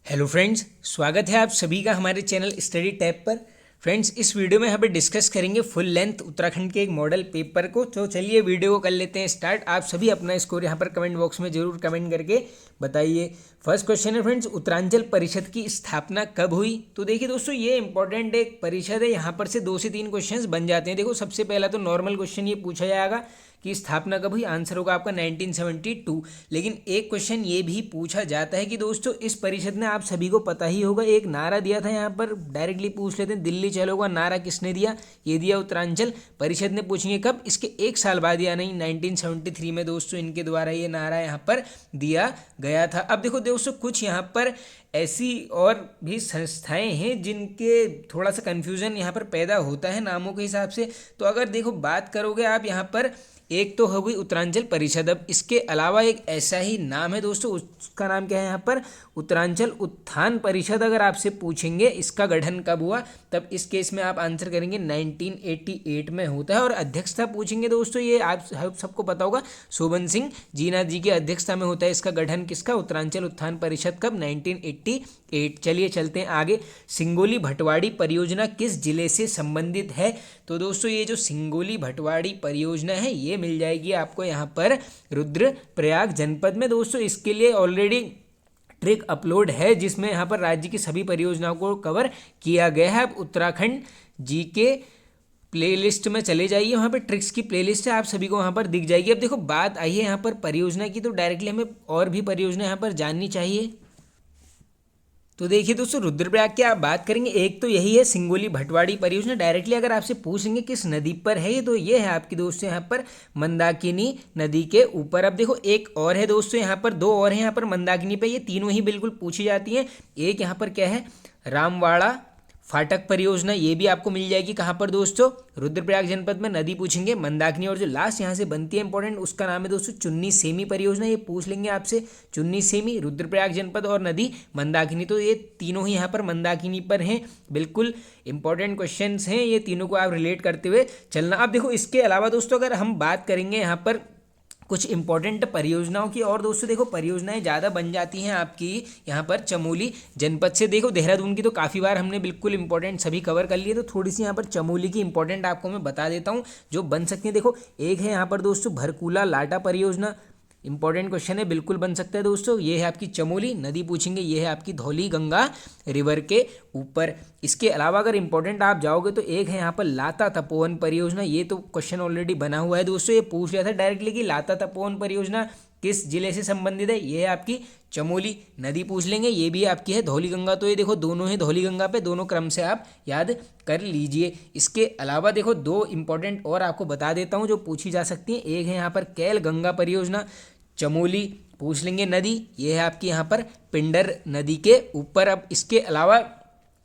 Hello friends, स्वागत है आप सभी का हमारे चैनल स्टडी टैब पर। फ्रेंड्स, इस वीडियो में यहाँ पे डिस्कस करेंगे फुल लेंथ उत्तराखंड के एक मॉडल पेपर को। तो चलिए वीडियो को कर लेते हैं स्टार्ट। आप सभी अपना स्कोर यहाँ पर कमेंट बॉक्स में जरूर कमेंट करके बताइए। फर्स्ट क्वेश्चन है फ्रेंड्स, उत्तरांचल परिषद की स्थापना कब हुई? तो देखिए दोस्तों, ये इंपॉर्टेंट एक परिषद है, यहाँ पर से 2 से 3 क्वेश्चन बन जाते हैं। देखो, सबसे पहला तो नॉर्मल क्वेश्चन ये पूछा जाएगा कि स्थापना कब हुई। आंसर होगा आपका 1972। लेकिन एक क्वेश्चन ये भी पूछा जाता है कि दोस्तों इस परिषद ने, आप सभी को पता ही होगा, एक नारा दिया था। यहाँ पर डायरेक्टली पूछ लेते हैं, दिल्ली चलोगा नारा किसने दिया? ये दिया उत्तरांचल परिषद ने। पूछेंगे कब? इसके 1 साल बाद, या नहीं 1973 में दोस्तों इनके द्वारा ये नारा यहाँ पर दिया गया था। अब देखो दोस्तों, कुछ यहाँ पर ऐसी और भी संस्थाएं हैं जिनके थोड़ा सा कन्फ्यूजन यहाँ पर पैदा होता है नामों के हिसाब से। तो अगर देखो बात करोगे आप यहाँ पर, एक तो हो गई उत्तरांचल परिषद। अब इसके अलावा एक ऐसा ही नाम है दोस्तों, उसका नाम क्या है यहाँ पर? उत्तरांचल उत्थान परिषद। अगर आपसे पूछेंगे इसका गठन कब हुआ, तब इस केस में आप आंसर करेंगे 1988 में होता है। और अध्यक्षता पूछेंगे दोस्तों, ये आप सबको पता होगा, शोभन सिंह जीना जी की अध्यक्षता में होता है। इसका गठन किसका? उत्तरांचल उत्थान परिषद। कब? 1988। चलिए चलते हैं आगे। सिंगोली भटवाड़ी परियोजना किस जिले से संबंधित है? तो दोस्तों ये जो सिंगोली भटवाड़ी परियोजना है, ये मिल जाएगी आपको यहाँ पर रुद्रप्रयाग जनपद में। दोस्तों इसके लिए ऑलरेडी ट्रिक अपलोड है, जिसमें यहाँ पर राज्य की सभी परियोजनाओं को कवर किया गया है। अब उत्तराखंड जी के प्लेलिस्ट में चले जाइए, वहाँ पर ट्रिक्स की प्लेलिस्ट है, आप सभी को वहाँ पर दिख जाएगी। अब देखो बात आई है यहाँ पर परियोजना की, तो डायरेक्टली हमें और भी परियोजना यहाँ पर जाननी चाहिए। तो देखिए दोस्तों, रुद्रप्रयाग की आप बात करेंगे, एक तो यही है सिंगोली भटवाड़ी परियोजना। डायरेक्टली अगर आपसे पूछेंगे किस नदी पर है ये, तो ये है आपकी दोस्तों यहाँ पर मंदाकिनी नदी के ऊपर। अब देखो एक और है दोस्तों, यहाँ पर 2 और हैं यहाँ पर मंदाकिनी पे, ये तीनों ही बिल्कुल पूछी जाती हैं। एक यहाँ पर क्या है, रामवाड़ा फाटक परियोजना, ये भी आपको मिल जाएगी। कहाँ पर दोस्तों? रुद्रप्रयाग जनपद में। नदी पूछेंगे मंदाकिनी, और जो लास्ट यहाँ से बनती है इंपॉर्टेंट, उसका नाम है दोस्तों चुन्नी सेमी परियोजना। ये पूछ लेंगे आपसे, चुन्नी सेमी, रुद्रप्रयाग जनपद और नदी मंदाकिनी। तो ये तीनों ही यहाँ पर मंदाकिनी पर हैं। बिल्कुल इंपॉर्टेंट क्वेश्चंस हैं, ये तीनों को आप रिलेट करते हुए चलना। अब देखो इसके अलावा दोस्तों, अगर हम बात करेंगे यहाँ पर कुछ इंपॉर्टेंट परियोजनाओं की, और दोस्तों देखो परियोजनाएं ज़्यादा बन जाती हैं आपकी यहाँ पर चमोली जनपद से। देखो देहरादून की तो काफ़ी बार हमने बिल्कुल इंपॉर्टेंट सभी कवर कर लिए, तो थोड़ी सी यहाँ पर चमोली की इंपॉर्टेंट आपको मैं बता देता हूँ जो बन सकती है। देखो एक है यहाँ पर दोस्तों भरकूला लाटा परियोजना, इंपॉर्टेंट क्वेश्चन है, बिल्कुल बन सकता है दोस्तों। ये है आपकी चमोली नदी पूछेंगे, ये है आपकी धौली गंगा रिवर के ऊपर। इसके अलावा अगर इंपॉर्टेंट आप जाओगे तो एक है यहाँ पर लाता तपोवन परियोजना। ये तो क्वेश्चन ऑलरेडी बना हुआ है दोस्तों, ये पूछ लिया था डायरेक्टली कि लाता तपोवन परियोजना किस जिले से संबंधित है। ये है आपकी चमोली नदी पूछ लेंगे, ये भी आपकी है धौली गंगा। तो ये देखो दोनों है धौली गंगा पे, दोनों क्रम से आप याद कर लीजिए। इसके अलावा देखो 2 इंपॉर्टेंट और आपको बता देता हूँ जो पूछी जा सकती हैं। एक है यहाँ पर कैल गंगा परियोजना, चमोली पूछ लेंगे नदी, ये है आपकी यहाँ पर पिंडर नदी के ऊपर। अब इसके अलावा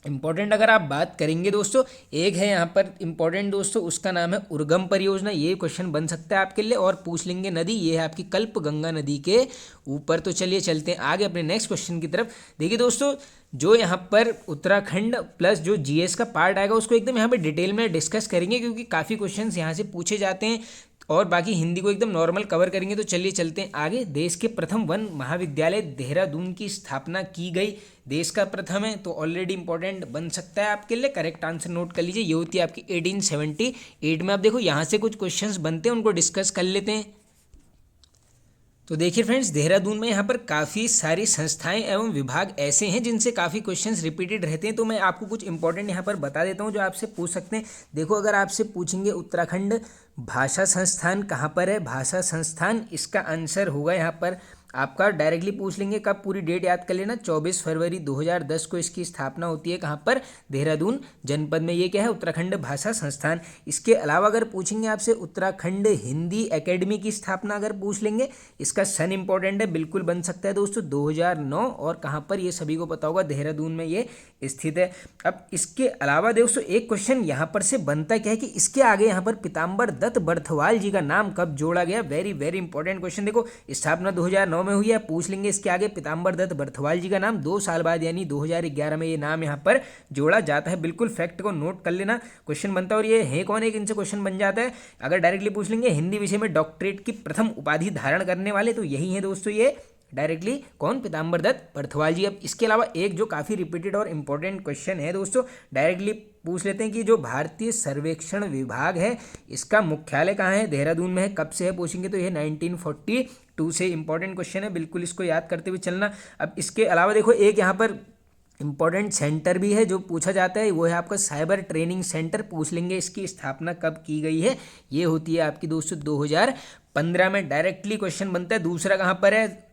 इंपॉर्टेंट अगर आप बात करेंगे दोस्तों, एक है यहाँ पर इंपॉर्टेंट दोस्तों, उसका नाम है उर्गम परियोजना। ये क्वेश्चन बन सकता है आपके लिए। और पूछ लेंगे नदी, ये है आपकी कल्प गंगा नदी के ऊपर। तो चलिए चलते हैं आगे अपने नेक्स्ट क्वेश्चन की तरफ। देखिए दोस्तों, जो यहाँ पर उत्तराखंड प्लस जो जीएस का पार्ट आएगा, उसको एकदम यहाँ पर डिटेल में डिस्कस करेंगे, क्योंकि काफ़ी क्वेश्चन यहाँ से पूछे जाते हैं, और बाकी हिंदी को एकदम नॉर्मल कवर करेंगे। तो चलिए चलते हैं आगे। देश के प्रथम वन महाविद्यालय देहरादून की स्थापना की गई। देश का प्रथम है तो ऑलरेडी इंपॉर्टेंट बन सकता है आपके लिए। करेक्ट आंसर नोट कर लीजिए, ये होती है आपकी 1878 में। आप देखो यहाँ से कुछ क्वेश्चंस बनते हैं, उनको डिस्कस कर लेते हैं। तो देखिए फ्रेंड्स, देहरादून में यहाँ पर काफ़ी सारी संस्थाएं एवं विभाग ऐसे हैं जिनसे काफ़ी क्वेश्चंस रिपीटेड रहते हैं। तो मैं आपको कुछ इंपॉर्टेंट यहाँ पर बता देता हूँ जो आपसे पूछ सकते हैं। देखो अगर आपसे पूछेंगे उत्तराखंड भाषा संस्थान कहाँ पर है, भाषा संस्थान, इसका आंसर होगा यहाँ पर आपका, डायरेक्टली पूछ लेंगे कब, पूरी डेट याद कर लेना, 24 फरवरी 2010 को इसकी स्थापना होती है। कहाँ पर? देहरादून जनपद में। ये क्या है? उत्तराखंड भाषा संस्थान। इसके अलावा अगर पूछेंगे आपसे उत्तराखंड हिंदी एकेडमी की स्थापना अगर पूछ लेंगे, इसका सन इंपॉर्टेंट है, बिल्कुल बन सकता है दोस्तों 2009। और कहाँ पर? ये सभी को पता होगा, देहरादून में ये स्थित है। अब इसके अलावा दोस्तों एक क्वेश्चन यहाँ पर से बनता क्या है कि इसके आगे यहाँ पर पीताम्बर दत्त बर्थवाल जी का नाम कब जोड़ा गया? Very very important question. देखो स्थापना 2009 में हुई है, पूछ लेंगे इसके आगे पीताम्बर दत्त बर्थवाल जी का नाम 2 साल बाद यानी 2011 में ये नाम यहाँ पर जोड़ा जाता है। बिल्कुल फैक्ट को नोट कर लेना, क्वेश्चन बनता है। और ये है कौन है, इनसे क्वेश्चन बन जाता है। अगर डायरेक्टली पूछ लेंगे हिंदी विषय में डॉक्टरेट की प्रथम उपाधि धारण करने वाले, तो यही है दोस्तों ये डायरेक्टली कौन, पीताम्बर दत्त बर्थवाल जी। अब इसके अलावा एक जो काफ़ी रिपीटेड और इंपॉर्टेंट क्वेश्चन है दोस्तों, डायरेक्टली पूछ लेते हैं कि जो भारतीय सर्वेक्षण विभाग है इसका मुख्यालय कहाँ है, देहरादून में है। कब से है पूछेंगे तो ये 1942 से। इंपॉर्टेंट क्वेश्चन है, बिल्कुल इसको याद करते हुए चलना। अब इसके अलावा देखो एक यहाँ पर इम्पॉर्टेंट सेंटर भी है जो पूछा जाता है, वो है आपका साइबर ट्रेनिंग सेंटर। पूछ लेंगे इसकी स्थापना कब की गई है, ये होती है आपकी दोस्तों 2015 में। डायरेक्टली क्वेश्चन बनता है। दूसरा कहाँ पर है,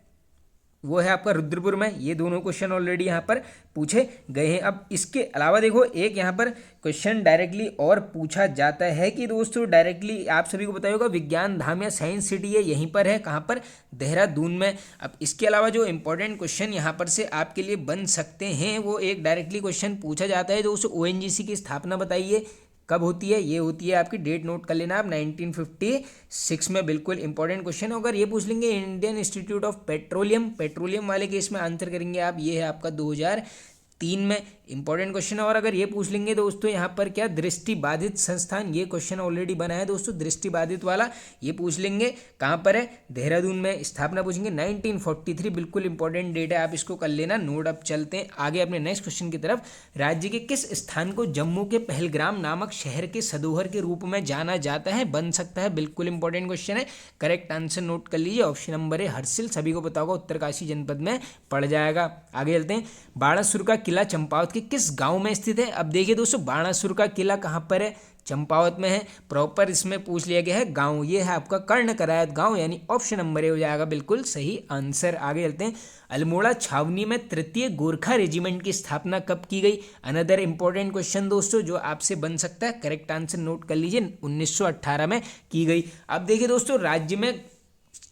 वो है आपका रुद्रपुर में। ये दोनों क्वेश्चन ऑलरेडी यहाँ पर पूछे गए हैं। अब इसके अलावा देखो एक यहाँ पर क्वेश्चन डायरेक्टली और पूछा जाता है कि दोस्तों डायरेक्टली आप सभी को पता होगा विज्ञान धाम या साइंस सिटी है, यहीं पर है, कहाँ पर, देहरादून में। अब इसके अलावा जो इंपॉर्टेंट क्वेश्चन यहाँ पर से आपके लिए बन सकते हैं, वो एक डायरेक्टली क्वेश्चन पूछा जाता है दोस्तों, ओएनजीसी की स्थापना बताइए कब होती है। ये होती है आपकी, डेट नोट कर लेना आप, 1956 में। बिल्कुल इंपॉर्टेंट क्वेश्चन है। अगर ये पूछ लेंगे Indian institute of petroleum, petroleum वाले केस में आंसर करेंगे आप, ये है आपका 2003 में। इंपॉर्टेंट क्वेश्चन है। और अगर ये पूछ लेंगे दोस्तों यहाँ पर क्या, दृष्टि बाधित संस्थान, ये क्वेश्चन ऑलरेडी बना है दोस्तों, दृष्टि बाधित वाला, ये पूछ लेंगे कहाँ पर है, देहरादून में। स्थापना पूछेंगे 1943, बिल्कुल इंपॉर्टेंट डेट है, आप इसको कर लेना नोट। अब चलते हैं आगे अपने नेक्स्ट क्वेश्चन की तरफ। राज्य के किस स्थान को जम्मू के पहलग्राम नामक शहर के सधोहर के रूप में जाना जाता है, बन सकता है, बिल्कुल इंपॉर्टेंट क्वेश्चन है। करेक्ट आंसर नोट कर लीजिए, ऑप्शन नंबर है हर्सिल, सभी को पता होगा, उत्तरकाशी जनपद में पड़ जाएगा। आगे चलते हैं। बाणासुर का किला चंपावत के किस गांव में स्थित है। अब देखिए दोस्तों बाणासुर का किला कहाँ पर है, चंपावत में है। प्रॉपर इसमें पूछ लिया गया है गांव, ये है आपका कर्ण करायत गांव, यानी ऑप्शन नंबर ए हो जाएगा बिल्कुल सही आंसर। आगे चलते हैं। अल्मोड़ा छावनी में तृतीय गोरखा रेजिमेंट की स्थापना कब की गई। अनदर इंपॉर्टेंट क्वेश्चन दोस्तों जो आपसे बन सकता है, करेक्ट आंसर नोट कर लीजिए, 1918 में की गई। अब देखिए दोस्तों राज्य में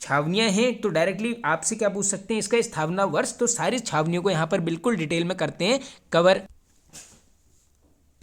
छावनियां हैं तो डायरेक्टली आपसे क्या पूछ सकते हैं, इसका स्थापना वर्ष। तो सारी छावनियों को यहाँ पर बिल्कुल डिटेल में करते हैं कवर।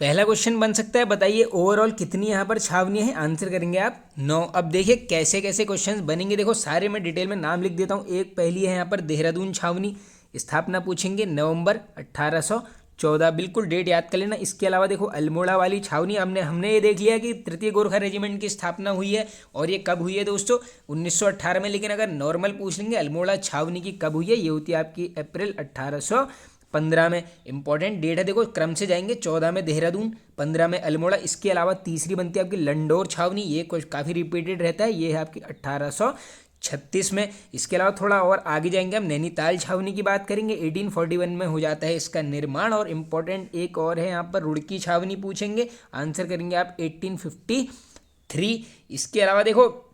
पहला क्वेश्चन बन सकता है, बताइए ओवरऑल कितनी यहाँ पर छावनियां हैं, आंसर करेंगे आप 9। अब देखिए कैसे कैसे क्वेश्चंस बनेंगे, देखो सारे मैं डिटेल में नाम लिख देता हूँ। एक पहली है यहाँ पर देहरादून छावनी, स्थापना पूछेंगे नवंबर 1814, बिल्कुल डेट याद कर लेना। इसके अलावा देखो अल्मोड़ा वाली छावनी, हमने ये देख लिया कि तृतीय गोरखा रेजिमेंट की स्थापना हुई है, और ये कब हुई है दोस्तों, 1918 में। लेकिन अगर नॉर्मल पूछ लेंगे अल्मोड़ा छावनी की कब हुई है, ये होती है आपकी अप्रैल 1815 में। इंपॉर्टेंट डेट है, देखो क्रम से जाएंगे, 14 में देहरादून, 15 में अल्मोड़ा। इसके अलावा तीसरी बनती है आपकी लंडौर छावनी, ये काफ़ी रिपीटेड रहता है, ये है आपकी 1836 में। इसके अलावा थोड़ा और आगे जाएंगे हम, नैनीताल छावनी की बात करेंगे, 1841 में हो जाता है इसका निर्माण। और इम्पॉर्टेंट एक और है यहाँ पर रुड़की छावनी पूछेंगे, आंसर करेंगे आप 1853। इसके अलावा देखो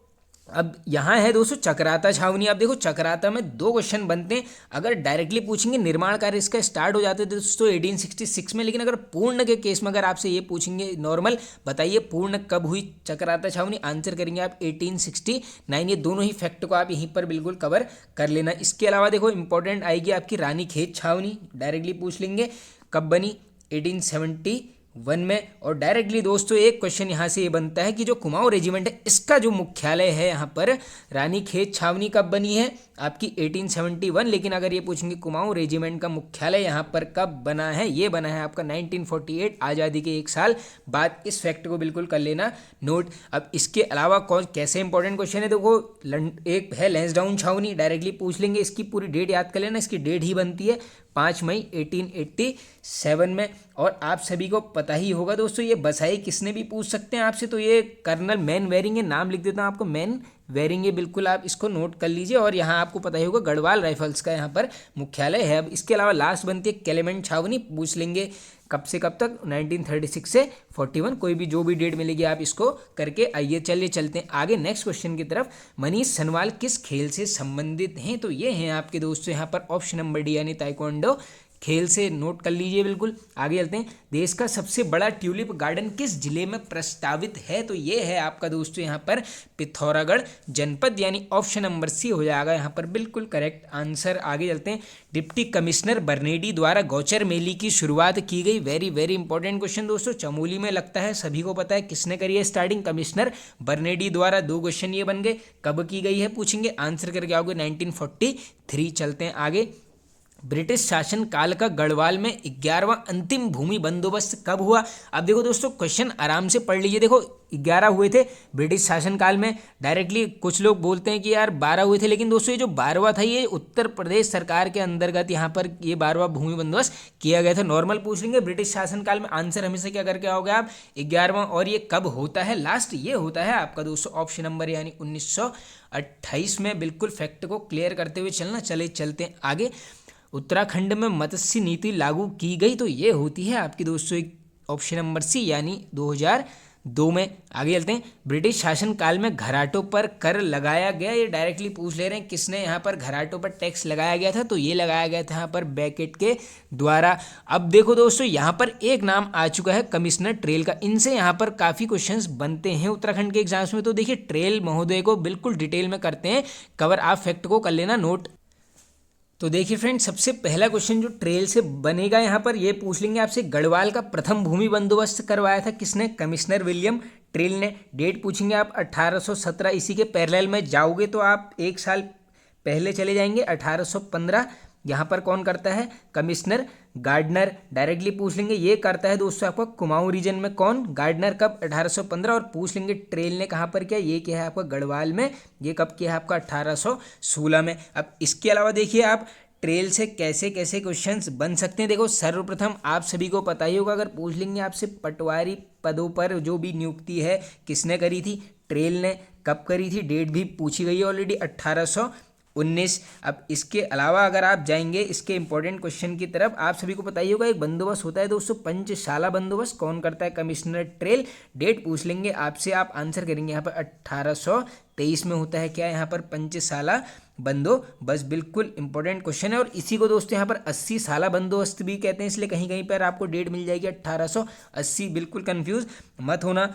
अब यहाँ है दोस्तों चक्राता छावनी। अब देखो चक्राता में 2 क्वेश्चन बनते हैं। अगर डायरेक्टली पूछेंगे निर्माण कार्य इसका स्टार्ट हो जाते थे दोस्तों 1866 में, लेकिन अगर पूर्ण के केस में अगर आपसे ये पूछेंगे नॉर्मल, बताइए पूर्ण कब हुई चक्राता छावनी, आंसर करेंगे आप 1869। ये दोनों ही फैक्ट को आप यहीं पर बिल्कुल कवर कर लेना। इसके अलावा देखो इंपॉर्टेंट आएगी आपकी रानीखेत छावनी, डायरेक्टली पूछ लेंगे कब बनी, 1871 में। और डायरेक्टली दोस्तों एक क्वेश्चन यहाँ से ये बनता है कि जो कुमाऊं रेजिमेंट है इसका जो मुख्यालय है यहाँ पर रानीखेत छावनी कब बनी है, आपकी 1871। लेकिन अगर ये पूछेंगे कुमाऊं रेजिमेंट का मुख्यालय यहाँ पर कब बना है, ये बना है आपका 1948, आज़ादी के 1 साल बाद। इस फैक्ट को बिल्कुल कर लेना नोट। अब इसके अलावा कौन कैसे इंपॉर्टेंट क्वेश्चन है, देखो एक है लैंसडाउन छावनी, डायरेक्टली पूछ लेंगे, इसकी पूरी डेट याद कर लेना, इसकी डेट ही बनती है 5 मई 1887 में। और आप सभी को पता ही होगा दोस्तों ये बसाई किसने भी पूछ सकते हैं आपसे, तो ये कर्नल मैन वेरिंग है, नाम लिख देता हूँ आपको, मैन वेरिंग है, बिल्कुल आप इसको नोट कर लीजिए। और यहाँ आपको पता ही होगा गढ़वाल राइफल्स का यहाँ पर मुख्यालय है। अब इसके अलावा लास्ट बनती है केलेमेंट छावनी, पूछ लेंगे कब से कब तक, 1936 से 41, कोई भी जो भी डेट मिलेगी आप इसको करके आइए। चलिए चलते हैं आगे नेक्स्ट क्वेश्चन की तरफ। मनीष सनवाल किस खेल से संबंधित हैं, तो ये हैं आपके दोस्तों यहाँ पर ऑप्शन नंबर डी यानी ताइक्वांडो खेल से, नोट कर लीजिए बिल्कुल। आगे चलते हैं। देश का सबसे बड़ा ट्यूलिप गार्डन किस जिले में प्रस्तावित है, तो ये है आपका दोस्तों यहाँ पर पिथौरागढ़ जनपद, यानी ऑप्शन नंबर सी हो जाएगा यहाँ पर बिल्कुल करेक्ट आंसर। आगे चलते हैं। डिप्टी कमिश्नर बर्नेडी द्वारा गौचर मेले की शुरुआत की गई, वेरी वेरी इंपॉर्टेंट क्वेश्चन दोस्तों, चमोली में लगता है, सभी को पता है किसने करी है स्टार्टिंग, कमिश्नर बर्नेडी द्वारा। 2 क्वेश्चन ये बन गए, कब की गई है पूछेंगे, आंसर करके आओगे 1943। चलते हैं आगे। ब्रिटिश शासन काल का गढ़वाल में 11वां अंतिम भूमि बंदोबस्त कब हुआ। अब देखो दोस्तों क्वेश्चन आराम से पढ़ लीजिए। देखो 11 हुए थे ब्रिटिश शासनकाल में। डायरेक्टली कुछ लोग बोलते हैं कि यार 12 हुए थे, लेकिन दोस्तों ये जो 12वां था ये उत्तर प्रदेश सरकार के अंतर्गत यहाँ पर ये 12वां भूमि बंदोबस्त किया गया था। नॉर्मल पूछ लेंगे ब्रिटिश शासनकाल में, आंसर हमेशा क्या करके आओगे आप 11वां। और ये कब होता है लास्ट, ये होता है आपका दोस्तों ऑप्शन नंबर यानी 1928 में। बिल्कुल फैक्ट को क्लियर करते हुए चलना। चले चलते हैं आगे। उत्तराखंड में मत्स्य नीति लागू की गई, तो ये होती है आपकी दोस्तों ऑप्शन नंबर सी यानी 2002 में। आगे चलते हैं। ब्रिटिश शासनकाल में घराटों पर कर लगाया गया, ये डायरेक्टली पूछ ले रहे हैं किसने यहाँ पर घराटों पर टैक्स लगाया गया था, तो ये लगाया गया था यहाँ पर बेकेट के द्वारा। अब देखो दोस्तों यहाँ पर एक नाम आ चुका है कमिश्नर ट्रेल का। इनसे यहाँ पर काफ़ी क्वेश्चंस बनते हैं उत्तराखंड के एग्जाम्स में। तो देखिए ट्रेल महोदय को बिल्कुल डिटेल में करते हैं कवर, आप फैक्ट को कर लेना नोट। तो देखिए फ्रेंड सबसे पहला क्वेश्चन जो ट्रेल से बनेगा यहाँ पर ये पूछ लेंगे आपसे, गढ़वाल का प्रथम भूमि बंदोबस्त करवाया था किसने, कमिश्नर विलियम ट्रेल ने। डेट पूछेंगे आप 1817। इसी के पैरेलल में जाओगे तो आप एक साल पहले चले जाएंगे 1815। यहाँ पर कौन करता है, कमिश्नर गार्डनर। डायरेक्टली पूछ लेंगे ये करता है दोस्तों आपका कुमाऊं रीजन में कौन, गार्डनर। कब, 1815। और पूछ लेंगे ट्रेल ने कहाँ पर किया, ये क्या है आपका गढ़वाल में। ये कब किया है आपका 1816 में। अब इसके अलावा देखिए आप ट्रेल से कैसे कैसे क्वेश्चंस बन सकते हैं। देखो सर्वप्रथम आप सभी को पता ही होगा, अगर पूछ लेंगे आपसे पटवारी पदों पर जो भी नियुक्ति है किसने करी थी, ट्रेल ने। कब करी थी, डेट भी पूछी गई है ऑलरेडी 1819। अब इसके अलावा अगर आप जाएंगे इसके इंपॉर्टेंट क्वेश्चन की तरफ, आप सभी को पता ही होगा एक बंदोबस्त होता है दोस्तों पंचशाला बंदोबस्त, कौन करता है, कमिश्नर ट्रेल। डेट पूछ लेंगे आपसे, आप आंसर करेंगे यहाँ पर 1823 में होता है क्या यहाँ पर पंचशाला बंदोबस्त। बिल्कुल इंपॉर्टेंट क्वेश्चन है। और इसी को दोस्तों यहाँ पर 80 साला बंदोबस्त भी कहते हैं, इसलिए कहीं कहीं पर आपको डेट मिल जाएगी 1880। बिल्कुल कंफ्यूज मत होना।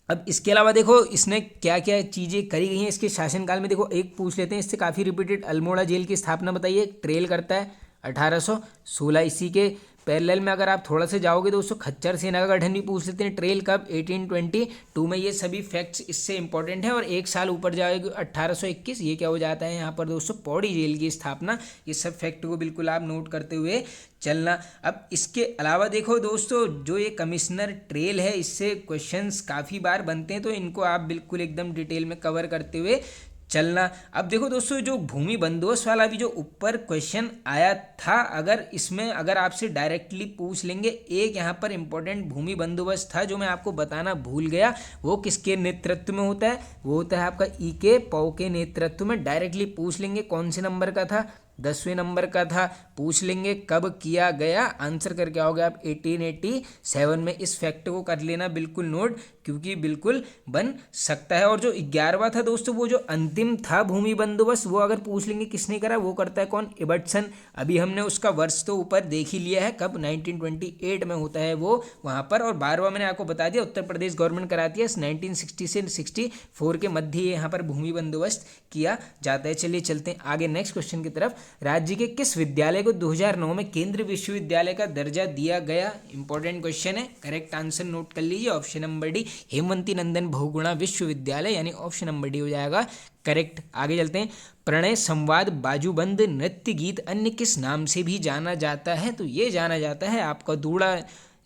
अब इसके अलावा देखो इसने क्या क्या चीज़ें करी गई हैं इसके शासनकाल में। देखो एक पूछ लेते हैं इससे काफ़ी रिपीटेड, अल्मोड़ा जेल की स्थापना बताइए, ट्रेल करता है 1816। इसी के पैरेलल में अगर आप थोड़ा सा जाओगे दोस्तों खच्चर सेना का गठन भी पूछ लेते हैं, ट्रेल कब, 1822 में। ये सभी फैक्ट्स इससे इंपॉर्टेंट है। और एक साल ऊपर जाओगे 1821, ये क्या हो जाता है यहाँ पर दोस्तों पौड़ी जेल की स्थापना। ये सब फैक्ट को बिल्कुल आप नोट करते हुए चलना। अब इसके अलावा देखो दोस्तों जो ये कमिश्नर ट्रेल है इससे क्वेश्चंस काफ़ी बार बनते हैं, तो इनको आप बिल्कुल एकदम डिटेल में कवर करते हुए चलना। अब देखो दोस्तों जो भूमि बंदोबस्त वाला भी जो ऊपर क्वेश्चन आया था, अगर इसमें अगर आपसे डायरेक्टली पूछ लेंगे, एक यहाँ पर इंपॉर्टेंट भूमि बंदोबस्त था जो मैं आपको बताना भूल गया, वो किसके नेतृत्व में होता है, वो होता है आपका ई.के. पॉल के नेतृत्व में। डायरेक्टली पूछ लेंगे कौन से नंबर का था, 10वें नंबर का था। पूछ लेंगे कब किया गया, आंसर करके आओगे आप 1887 में। इस फैक्ट को कर लेना बिल्कुल नोट, क्योंकि बिल्कुल बन सकता है। और जो 11वां था दोस्तों वो जो अंतिम था भूमि बंदोबस्त, वो अगर पूछ लेंगे किसने करा, वो करता है कौन, इबर्टसन। अभी हमने उसका वर्ष तो ऊपर देख ही लिया है, कब 1928 में होता है वो वहाँ पर। और 12वां मैंने आपको बता दिया उत्तर प्रदेश गवर्नमेंट कराती है, 1960 से 64 के मध्य यहाँ पर भूमि बंदोबस्त किया जाता है। चलिए चलते हैं आगे नेक्स्ट क्वेश्चन की तरफ। राज्य के किस विद्यालय को 2009 में केंद्रीय विश्वविद्यालय का दर्जा दिया गया, इंपॉर्टेंट क्वेश्चन है। करेक्ट आंसर नोट कर लीजिए, option number D Hemvati Nandan Bahuguna विश्वविद्यालय, यानी ऑप्शन नंबर डी हो जाएगा करेक्ट। आगे चलते हैं। प्रणय संवाद बाजूबंद नृत्य गीत अन्य किस नाम से भी जाना जाता है, तो ये जाना जाता है आपका दूड़ा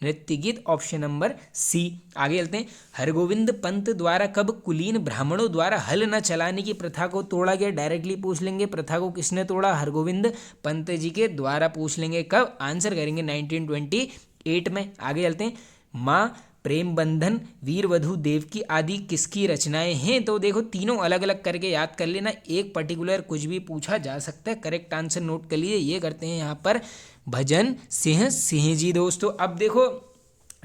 नृत्य गीत, ऑप्शन नंबर सी। आगे चलते हैं। हरगोविंद पंत द्वारा कब कुलीन ब्राह्मणों द्वारा हल न चलाने की प्रथा को तोड़ा गया, डायरेक्टली पूछ लेंगे प्रथा को किसने तोड़ा, हरगोविंद पंत जी के द्वारा। पूछ लेंगे कब, आंसर करेंगे 1928 में। आगे चलते हैं। माँ प्रेम बंधन वीरवधु देवकी आदि किसकी रचनाएं हैं, तो देखो तीनों अलग अलग करके याद कर लेना, एक पर्टिकुलर कुछ भी पूछा जा सकता है। करेक्ट आंसर नोट कर लीजिए, ये करते हैं यहाँ पर भजन सिंह जी दोस्तों। अब देखो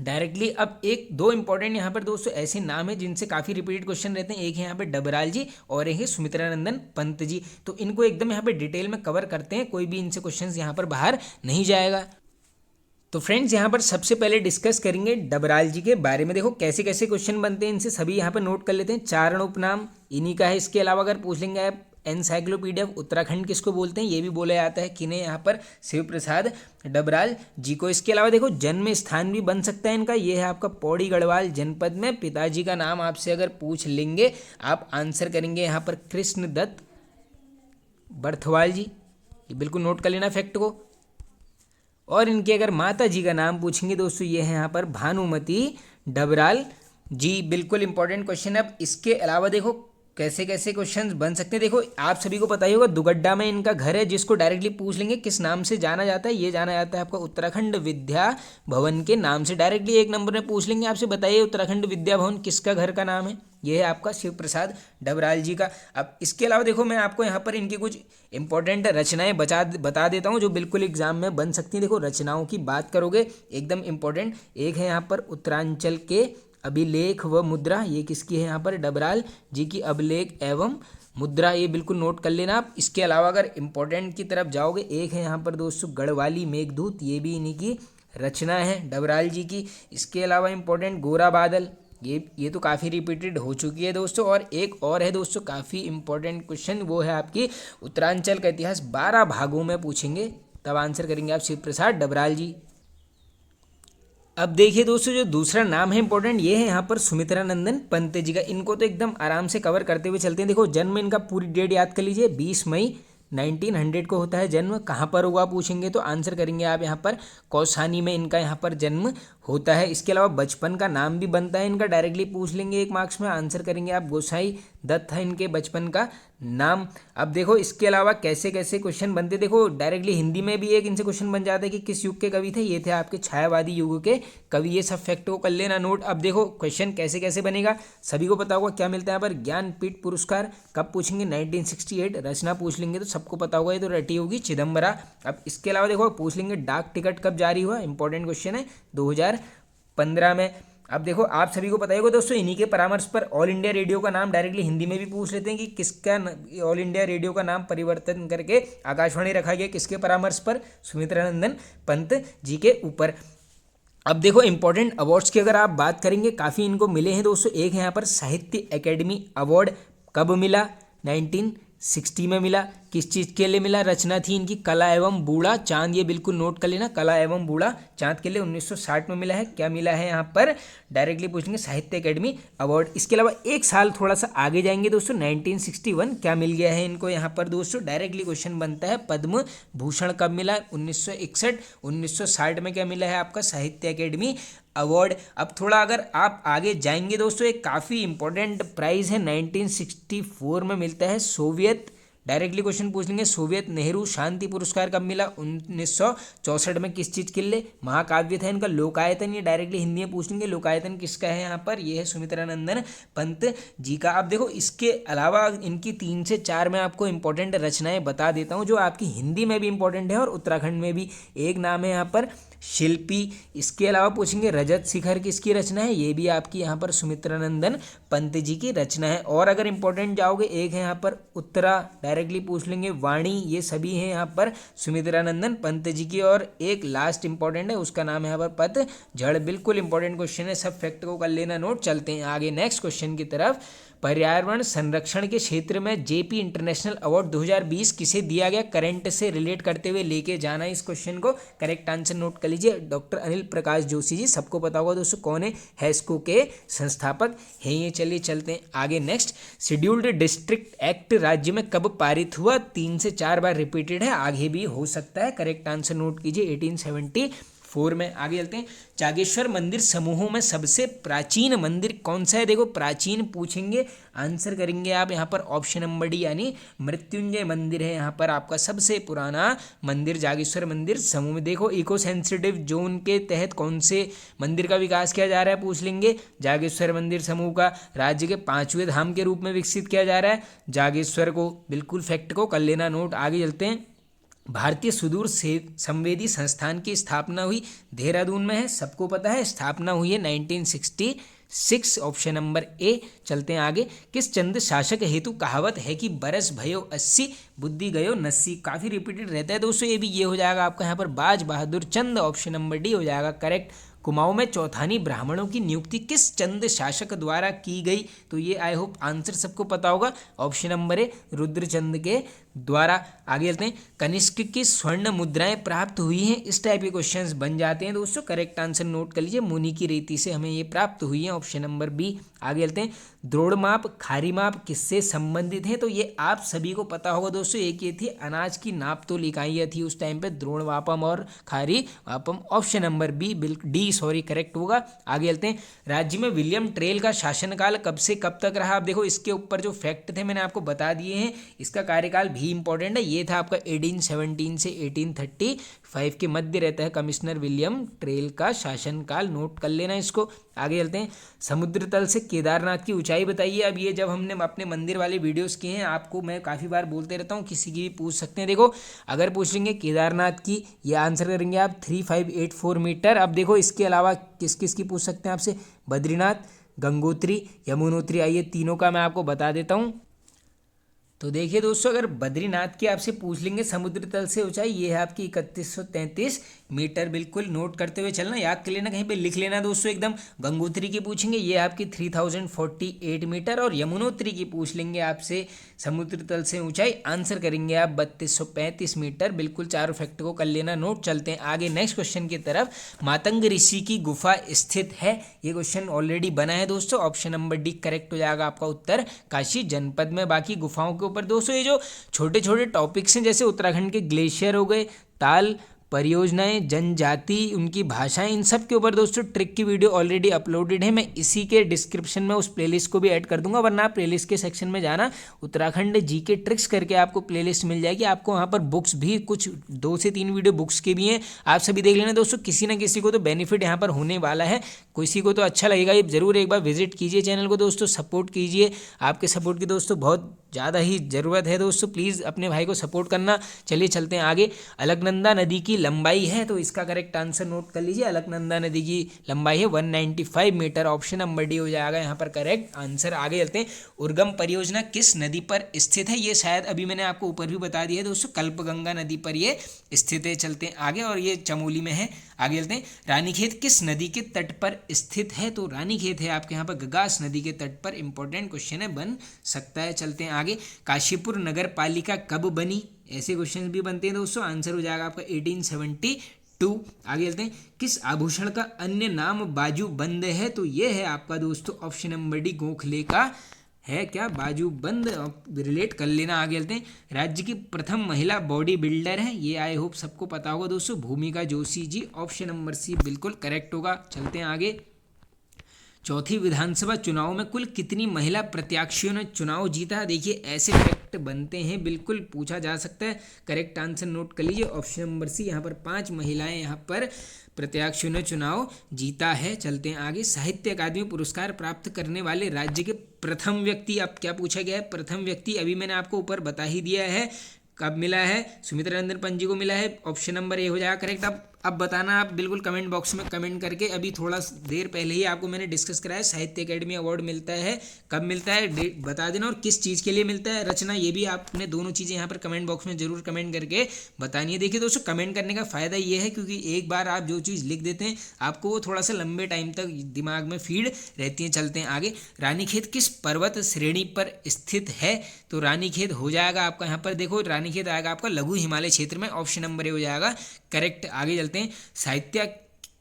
डायरेक्टली अब एक दो इंपॉर्टेंट यहाँ पर दोस्तों ऐसे नाम है जिनसे काफ़ी रिपीटेड क्वेश्चन रहते हैं, एक है यहाँ पे डबराल जी और एक है सुमित्रानंदन पंत जी। तो इनको एकदम यहाँ पे डिटेल में कवर करते हैं, कोई भी इनसे क्वेश्चन यहाँ पर बाहर नहीं जाएगा। तो फ्रेंड्स यहाँ पर सबसे पहले डिस्कस करेंगे डबराल जी के बारे में। देखो कैसे कैसे क्वेश्चन बनते हैं इनसे, सभी यहाँ पर नोट कर लेते हैं। चारण उपनाम इन्हीं का है। इसके अलावा अगर पूछ लेंगे आप एनसाइक्लोपीडिया ऑफ उत्तराखंड किसको बोलते हैं, ये भी बोला जाता है किन्हें, यहाँ पर शिव प्रसाद डबराल जी को। इसके अलावा देखो जन्म स्थान भी बन सकता है इनका, ये है आपका पौड़ी गढ़वाल जनपद में। पिताजी का नाम आपसे अगर पूछ लेंगे, आप आंसर करेंगे यहाँ पर कृष्ण दत्त बर्थवाल जी, ये बिल्कुल नोट कर लेना फैक्ट को। और इनके अगर माता जी का नाम पूछेंगे दोस्तों, ये है यहाँ पर भानुमति डबराल जी, बिल्कुल इंपॉर्टेंट क्वेश्चन है। अब इसके अलावा देखो कैसे कैसे क्वेश्चंस बन सकते हैं। देखो आप सभी को पता ही होगा दुगड्डा में इनका घर है, जिसको डायरेक्टली पूछ लेंगे किस नाम से जाना जाता है, ये जाना जाता है आपका उत्तराखंड विद्या भवन के नाम से। डायरेक्टली एक नंबर में पूछ लेंगे आपसे, बताइए उत्तराखंड विद्या भवन किसका घर का नाम है, ये है आपका शिव प्रसाद डबराल जी का। अब इसके अलावा देखो मैं आपको यहाँ पर इनकी कुछ इंपॉर्टेंट रचनाएं बता देता हूँ जो बिल्कुल एग्जाम में बन सकती हैं। देखो रचनाओं की बात करोगे एकदम इंपॉर्टेंट, एक है यहाँ पर उत्तरांचल के अभिलेख व मुद्रा, ये किसकी है यहाँ पर, डबराल जी की अभिलेख एवं मुद्रा, ये बिल्कुल नोट कर लेना आप। इसके अलावा अगर इंपॉर्टेंट की तरफ जाओगे, एक है यहाँ पर दोस्तों गढ़वाली मेघदूत, ये भी इन्हीं की रचना है डबराल जी की। इसके अलावा इंपॉर्टेंट गोरा बादल, ये तो काफ़ी रिपीटेड हो चुकी है दोस्तों। और एक और है दोस्तों काफ़ी इंपॉर्टेंट क्वेश्चन, वो है आपकी उत्तरांचल का इतिहास 12 भागों में पूछेंगे, तब आंसर करेंगे आप शिव प्रसाद डबराल जी। अब देखिए दोस्तों जो दूसरा नाम है इंपॉर्टेंट, ये है यहाँ पर सुमित्रा नंदन पंत जी का। इनको तो एकदम आराम से कवर करते हुए चलते हैं। देखो जन्म इनका पूरी डेट याद कर लीजिए, 20 मई 1900 को होता है जन्म। कहाँ पर हुआ पूछेंगे तो आंसर करेंगे आप यहाँ पर कौसानी में इनका यहाँ पर जन्म होता है। इसके अलावा बचपन का नाम भी बनता है इनका, डायरेक्टली पूछ लेंगे एक मार्क्स में, आंसर करेंगे आप गोसाई दत्त है इनके बचपन का नाम। अब देखो इसके अलावा कैसे कैसे क्वेश्चन बनते, देखो डायरेक्टली हिंदी में भी एक इनसे क्वेश्चन बन जाता है कि किस युग के कवि थे, ये थे आपके छायावादी युग के कवि। ये सब फैक्ट को कर लेना नोट। अब देखो क्वेश्चन कैसे कैसे बनेगा, सभी को पता होगा क्या मिलता है यहाँ पर, ज्ञानपीठ पुरस्कार कब पूछेंगे, 1968 रचना पूछ लेंगे तो सबको पता होगा, ये तो रटी होगी चिदम्बरा। अब इसके अलावा देखो पूछ लेंगे डाक टिकट कब जारी हुआ, इंपॉर्टेंट क्वेश्चन है 2015 में। अब देखो आप सभी को पता होगा दोस्तों इन्हीं के परामर्श पर ऑल इंडिया रेडियो का नाम डायरेक्टली हिंदी में भी पूछ लेते हैं कि किसका ऑल इंडिया रेडियो का नाम परिवर्तन करके आकाशवाणी रखा गया, किसके परामर्श पर, सुमित्रा नंदन पंत जी के ऊपर। अब देखो इंपॉर्टेंट अवार्ड्स की अगर आप बात करेंगे, काफ़ी इनको मिले हैं दोस्तों। एक है यहाँ पर साहित्य अकेडमी अवार्ड, कब मिला, 1960 में मिला। किस चीज़ के लिए मिला, रचना थी इनकी कला एवं बूढ़ा चांद, ये बिल्कुल नोट कर लेना, कला एवं बूढ़ा चांद के लिए 1960 में मिला है। क्या मिला है यहाँ पर, डायरेक्टली पूछेंगे साहित्य अकेडमी अवार्ड। इसके अलावा एक साल थोड़ा सा आगे जाएंगे दोस्तों, 1961 क्या मिल गया है इनको यहाँ पर दोस्तों, डायरेक्टली क्वेश्चन बनता है पद्म भूषण कब मिला, 1961। 1960 में क्या मिला है आपका साहित्य अकेडमी अवार्ड। अब थोड़ा अगर आप आगे जाएंगे दोस्तों, एक काफ़ी इंपॉर्टेंट प्राइज़ है 1964 में मिलता है सोवियत, डायरेक्टली क्वेश्चन पूछ लेंगे सोवियत नेहरू शांति पुरस्कार कब मिला, 1964 में। किस चीज़ के लिए, महाकाव्य था इनका लोकायतन, ये डायरेक्टली हिंदी में पूछ लेंगे लोकायतन किसका है यहाँ पर, ये है सुमित्रा नंदन पंत जी का। अब देखो इसके अलावा इनकी 3 से 4 मैं आपको इंपॉर्टेंट रचनाएं बता देता हूँ जो आपकी हिंदी में भी इंपॉर्टेंट है और उत्तराखंड में भी। एक नाम है यहाँ पर शिल्पी। इसके अलावा पूछेंगे रजत शिखर किसकी रचना है, ये भी आपकी यहाँ पर सुमित्रा नंदन पंत जी की रचना है। और अगर इंपॉर्टेंट जाओगे, एक है यहाँ पर उत्तरा, डायरेक्टली पूछ लेंगे वाणी, ये सभी हैं यहाँ पर सुमित्रा नंदन पंत जी की। और एक लास्ट इंपॉर्टेंट है, उसका नाम है यहाँ पर पतझड़, बिल्कुल इंपॉर्टेंट क्वेश्चन है, सब फैक्ट को कर लेना नोट। चलते हैं आगे नेक्स्ट क्वेश्चन की तरफ। पर्यावरण संरक्षण के क्षेत्र में जेपी इंटरनेशनल अवार्ड 2020 किसे दिया गया, करंट से रिलेट करते हुए लेके जाना इस क्वेश्चन को। करेक्ट आंसर नोट कर लीजिए, डॉक्टर अनिल प्रकाश जोशी जी, सबको पता होगा दोस्तों कौन है, हैस्को के संस्थापक हैं ये। चलिए चलते हैं आगे नेक्स्ट। शेड्यूल्ड डिस्ट्रिक्ट एक्ट राज्य में कब पारित हुआ, 3 से 4 बार रिपीटेड है, आगे भी हो सकता है। करेक्ट आंसर नोट कीजिए 1874 में। आगे चलते हैं, जागेश्वर मंदिर समूहों में सबसे प्राचीन मंदिर कौन सा है। देखो प्राचीन पूछेंगे, आंसर करेंगे आप यहाँ पर ऑप्शन नंबर डी यानी मृत्युंजय मंदिर है यहाँ पर आपका सबसे पुराना मंदिर जागेश्वर मंदिर समूह में। देखो इको सेंसिटिव जोन के तहत कौन से मंदिर का विकास किया जा रहा है पूछ लेंगे, जागेश्वर मंदिर समूह का राज्य के 5वें धाम के रूप में विकसित किया जा रहा है जागेश्वर को, बिल्कुल फैक्ट को कर लेना नोट। आगे चलते हैं, भारतीय सुदूर संवेदी संस्थान की स्थापना हुई देहरादून में है, सबको पता है, स्थापना हुई है 1966, ऑप्शन नंबर ए। चलते हैं आगे, किस चंद शासक हेतु कहावत है कि बरस भयो 80 बुद्धि गयो 89, काफ़ी रिपीटेड रहता है दोस्तों, ये हो जाएगा आपका यहाँ पर बाज बहादुर चंद, ऑप्शन नंबर डी हो जाएगा करेक्ट। कुमाऊं में चौथानी ब्राह्मणों की नियुक्ति किस चंद शासक द्वारा की गई, तो ये आई होप आंसर सबको पता होगा, ऑप्शन नंबर ए रुद्रचंद के द्वारा। आगे चलते हैं, कनिष्क की स्वर्ण मुद्राएं प्राप्त हुई हैं, इस टाइप के क्वेश्चंस बन जाते हैं दोस्तों। करेक्ट आंसर नोट कर लीजिए, मुनि की रीति से हमें ये प्राप्त हुई है, ऑप्शन नंबर बी। आगे चलते हैं, द्रोण माप खारी माप किससे संबंधित हैं, तो ये आप सभी को पता होगा दोस्तों। एक ये थी अनाज की नाप तोल इकाइयाँ थी उस टाइम पे, द्रोण वापम और खारी वापम, ऑप्शन नंबर बी बिल्कुल डी सॉरी करेक्ट होगा। आगे चलते हैं, राज्य में विलियम टेल का शासनकाल कब से कब तक रहा। आप देखो इसके ऊपर जो फैक्ट थे मैंने आपको बता दिए हैं, इसका कार्यकाल भी इंपॉर्टेंट है। ये था आपका 1817 से 1835 के मध्य रहता है कमिश्नर विलियम टेल का शासनकाल, नोट कर लेना इसको। आगे चलते हैं, समुद्र तल से केदारनाथ की ऊंचाई बताइए। अब ये जब हमने अपने मंदिर वाले वीडियोस किए हैं, आपको मैं काफ़ी बार बोलते रहता हूँ, किसी की भी पूछ सकते हैं। देखो अगर पूछ लेंगे केदारनाथ की, ये आंसर करेंगे आप 3584 मीटर। अब देखो इसके अलावा किस किस की पूछ सकते हैं आपसे, बद्रीनाथ, गंगोत्री, यमुनोत्री, आइए तीनों का मैं आपको बता देता हूँ। तो देखिए दोस्तों, अगर बद्रीनाथ की आपसे पूछ लेंगे समुद्र तल से ऊंचाई, ये है आपकी 3133 मीटर। बिल्कुल नोट करते हुए चलना, याद कर लेना, कहीं पे लिख लेना दोस्तों एकदम। गंगोत्री की पूछेंगे, ये आपकी 3048 मीटर। और यमुनोत्री की पूछ लेंगे आपसे समुद्र तल से ऊंचाई, आंसर करेंगे आप 3235 मीटर। बिल्कुल चारों फैक्ट को कर लेना नोट। चलते हैं आगे नेक्स्ट क्वेश्चन की तरफ। मातंग ऋषि की गुफा स्थित है, ये क्वेश्चन ऑलरेडी बना है दोस्तों, ऑप्शन नंबर डी करेक्ट हो जाएगा आपका उत्तर, काशी जनपद में। बाकी गुफाओं के ऊपर दोस्तों ये जो छोटे छोटे टॉपिक्स हैं, जैसे उत्तराखंड के ग्लेशियर हो गए, ताल परियोजनाएं, जनजाति, उनकी भाषाएं, इन सब के ऊपर दोस्तों ट्रिक की वीडियो ऑलरेडी अपलोडेड है। मैं इसी के डिस्क्रिप्शन में उस प्लेलिस्ट को भी ऐड कर दूंगा, वरना आप प्लेलिस्ट के सेक्शन में जाना, उत्तराखंड जीके ट्रिक्स करके आपको प्लेलिस्ट मिल जाएगी। आपको वहाँ पर बुक्स भी कुछ 2 से 3 वीडियो बुक्स के भी हैं, आप सभी देख लेना दोस्तों। किसी ना किसी को तो बेनिफिट यहाँ पर होने वाला है, किसी को तो अच्छा लगेगा। ये जरूर एक बार विजिट कीजिए चैनल को दोस्तों, सपोर्ट कीजिए, आपके सपोर्ट की दोस्तों बहुत ज़्यादा ही ज़रूरत है दोस्तों, प्लीज़ अपने भाई को सपोर्ट करना। चलिए चलते हैं आगे। अलकनंदा नदी की लंबाई है, तो इसका करेक्ट आंसर नोट कर लीजिए, अलकनंदा नदी की लंबाई है 195 मीटर, ऑप्शन नंबर डी हो जाएगा यहाँ पर करेक्ट आंसर। आगे चलते हैं, उर्गम परियोजना किस नदी पर स्थित है, ये शायद अभी मैंने आपको ऊपर भी बता दिया है दोस्तों, कल्पगंगा नदी पर ये स्थित है। चलते हैं आगे, और ये चमोली में है। आगे चलते हैं, रानीखेत किस नदी के तट पर स्थित है, तो रानीखेत है आपके यहाँ पर गगास नदी के तट पर, इंपॉर्टेंट क्वेश्चन है, बन सकता है। चलते हैं आगे, काशीपुर नगर पालिका कब बनी, ऐसे क्वेश्चन भी बनते हैं दोस्तों, आंसर हो जाएगा आपका 1872। आगे चलते हैं, किस आभूषण का अन्य नाम बाजू बंद है, तो ये है आपका दोस्तों ऑप्शन नंबर डी गोखले का है क्या, बाजू बंद, रिलेट कर लेना। आगे चलते हैं, राज्य की प्रथम महिला बॉडी बिल्डर है, ये आई होप सबको पता होगा दोस्तों, भूमिका जोशी जी, ऑप्शन नंबर सी बिल्कुल करेक्ट होगा। चलते हैं आगे, चौथी विधानसभा चुनाव में कुल कितनी महिला प्रत्याशियों ने चुनाव जीता, देखिए ऐसे फैक्ट बनते हैं, बिल्कुल पूछा जा सकता है। करेक्ट आंसर नोट कर लीजिए, ऑप्शन नंबर सी, यहाँ पर 5 महिलाएं यहाँ पर प्रत्याशियों ने चुनाव जीता है। चलते हैं आगे, साहित्य अकादमी पुरस्कार प्राप्त करने वाले राज्य के प्रथम व्यक्ति, अब क्या पूछा गया है, प्रथम व्यक्ति अभी मैंने आपको ऊपर बता ही दिया है कब मिला है, सुमित्रा नंदन पंत जी को मिला है, ऑप्शन नंबर ए हो जाएगा करेक्ट। अब बताना आप बिल्कुल कमेंट बॉक्स में कमेंट करके, अभी थोड़ा देर पहले ही आपको मैंने डिस्कस कराया, साहित्य अकेडमी अवार्ड मिलता है, कब मिलता है डेट बता देना, और किस चीज़ के लिए मिलता है, रचना, ये भी आपने दोनों चीज़ें यहाँ पर कमेंट बॉक्स में जरूर कमेंट करके बतानी है। देखिए दोस्तों, कमेंट करने का फ़ायदा ये है क्योंकि एक बार आप जो चीज़ लिख देते हैं आपको वो थोड़ा सा लंबे टाइम तक दिमाग में फीड रहती है। चलते हैं आगे, रानीखेत किस पर्वत श्रेणी पर स्थित है, तो रानीखेत हो जाएगा आपका यहाँ पर, देखो रानीखेत आएगा आपका लघु हिमालय क्षेत्र में, ऑप्शन नंबर ए हो जाएगा करेक्ट। आगे चलते हैं, साहित्य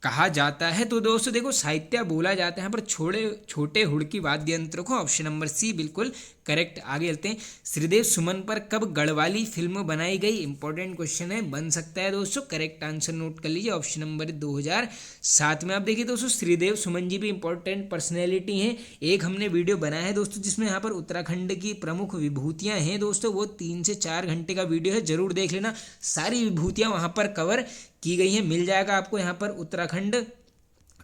कहा जाता है, तो दोस्तों देखो साहित्य बोला जाता है यहाँ पर छोटे हुड़की वाद्य यंत्र को, ऑप्शन नंबर सी बिल्कुल करेक्ट। आगे चलते हैं, श्रीदेव सुमन पर कब गढ़वाली फिल्म बनाई गई, इंपॉर्टेंट क्वेश्चन है, बन सकता है दोस्तों, करेक्ट आंसर नोट कर लीजिए, ऑप्शन नंबर 2007 में। आप देखिए दोस्तों, श्रीदेव सुमन जी भी इंपॉर्टेंट पर्सनैलिटी हैं, एक हमने वीडियो बनाया है दोस्तों जिसमें यहाँ पर उत्तराखंड की प्रमुख विभूतियाँ हैं दोस्तों, वो 3 से 4 घंटे का वीडियो है, जरूर देख लेना, सारी विभूतियाँ वहाँ पर कवर की गई है, मिल जाएगा आपको यहाँ पर उत्तराखंड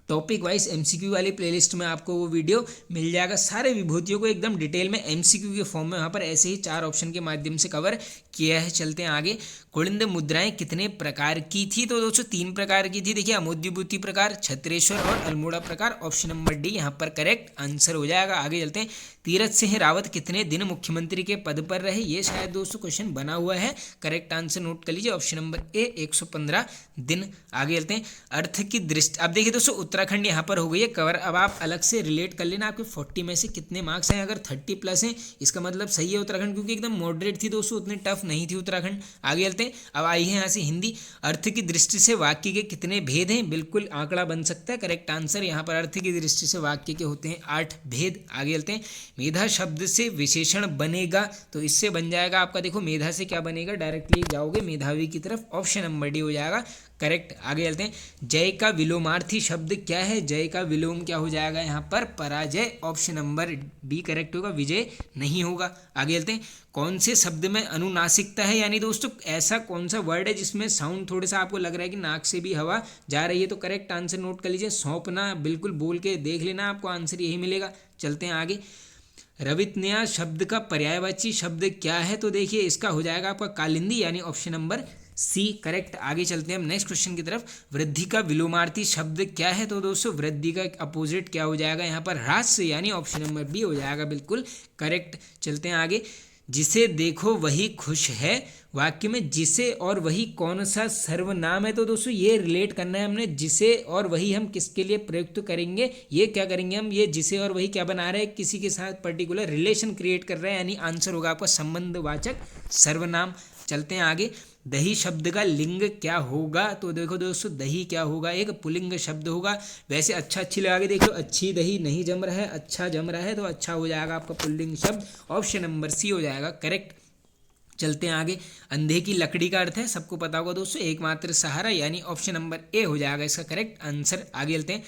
टॉपिक वाइज एमसीक्यू वाली प्लेलिस्ट में, आपको वो वीडियो मिल जाएगा, सारे विभूतियों को एकदम डिटेल में एमसीक्यू के फॉर्म में वहाँ पर ऐसे ही 4 ऑप्शन के माध्यम से कवर किया है। चलते हैं आगे, कुलिंद मुद्राएं कितने प्रकार की थी, तो दोस्तों 3 प्रकार की थी, देखिए अमोद्युभूति प्रकार, छत्रेश्वर और अल्मोड़ा प्रकार, ऑप्शन नंबर डी यहाँ पर करेक्ट आंसर हो जाएगा। आगे चलते हैं, तीरथ सिंह रावत कितने दिन मुख्यमंत्री के पद पर रहे, ये शायद दोस्तों क्वेश्चन बना हुआ है, करेक्ट आंसर नोट कर लीजिए, ऑप्शन नंबर ए 115 दिन। आगे चलते हैं, अर्थ की दृष्टि, अब देखिए दोस्तों उत्तराखंड यहाँ पर हो गई है कवर। अब आप अलग से रिलेट कर लेना आपके 40 में से कितने मार्क्स हैं। अगर 30+ हैं इसका मतलब सही है उत्तराखंड, क्योंकि एकदम मॉडरेट थी दोस्तों, उतनी टफ नहीं थी उत्तराखंड। आगे चलते हैं। अब आई है यहाँ से हिंदी। अर्थ की दृष्टि से वाक्य के कितने भेद हैं, बिल्कुल आंकड़ा बन सकता है। करेक्ट आंसर यहाँ पर अर्थ की दृष्टि से वाक्य के होते हैं 8 भेद। आगे चलते हैं। मेधा शब्द से विशेषण बनेगा, तो इससे बन जाएगा आपका, देखो मेधा से क्या बनेगा, डायरेक्टली जाओगे मेधावी की तरफ, ऑप्शन नंबर डी हो जाएगा करेक्ट। आगे चलते हैं। जय का विलोमार्थी शब्द क्या है, जय का विलोम क्या हो जाएगा यहाँ पर, पराजय, ऑप्शन नंबर डी करेक्ट होगा, विजय नहीं होगा। आगे चलते हैं। कौन से शब्द में अनुनासिकता है, यानी दोस्तों ऐसा कौन सा वर्ड है जिसमें साउंड थोड़ा सा आपको लग रहा है कि नाक से भी हवा जा रही है, तो करेक्ट आंसर नोट कर लीजिए सौंपना। बिल्कुल बोल के देख लेना, आपको आंसर यही मिलेगा। चलते हैं आगे। रवितन्या शब्द का पर्यायवाची शब्द क्या है, तो देखिए इसका हो जाएगा आपका कालिंदी, यानी ऑप्शन नंबर सी करेक्ट। आगे चलते हैं हम नेक्स्ट क्वेश्चन की तरफ। वृद्धि का विलोमार्थी शब्द क्या है, तो दोस्तों वृद्धि का अपोजिट क्या हो जाएगा यहाँ पर, ह्रास, यानी ऑप्शन नंबर बी हो जाएगा बिल्कुल करेक्ट। चलते हैं आगे। जिसे देखो वही खुश है, वाक्य में जिसे और वही कौन सा सर्वनाम है, तो दोस्तों ये रिलेट करना है हमने। जिसे और वही हम किसके लिए प्रयुक्त करेंगे, ये क्या करेंगे हम, ये जिसे और वही क्या बना रहे हैं, किसी के साथ पर्टिकुलर रिलेशन क्रिएट कर रहे हैं, यानी आंसर होगा आपका संबंधवाचक सर्वनाम। चलते हैं आगे। दही शब्द का लिंग क्या होगा, तो देखो दोस्तों दही क्या होगा, एक पुल्लिंग शब्द होगा। वैसे अच्छा अच्छी लगा के देख लो, अच्छी दही नहीं जम रहा है, अच्छा जम रहा है, तो अच्छा हो जाएगा आपका पुल्लिंग शब्द, ऑप्शन नंबर सी हो जाएगा करेक्ट। चलते हैं आगे। अंधे की लकड़ी का अर्थ है, सबको पता होगा दोस्तों, एकमात्र सहारा, यानी ऑप्शन नंबर ए हो जाएगा इसका करेक्ट आंसर। आगे चलते हैं।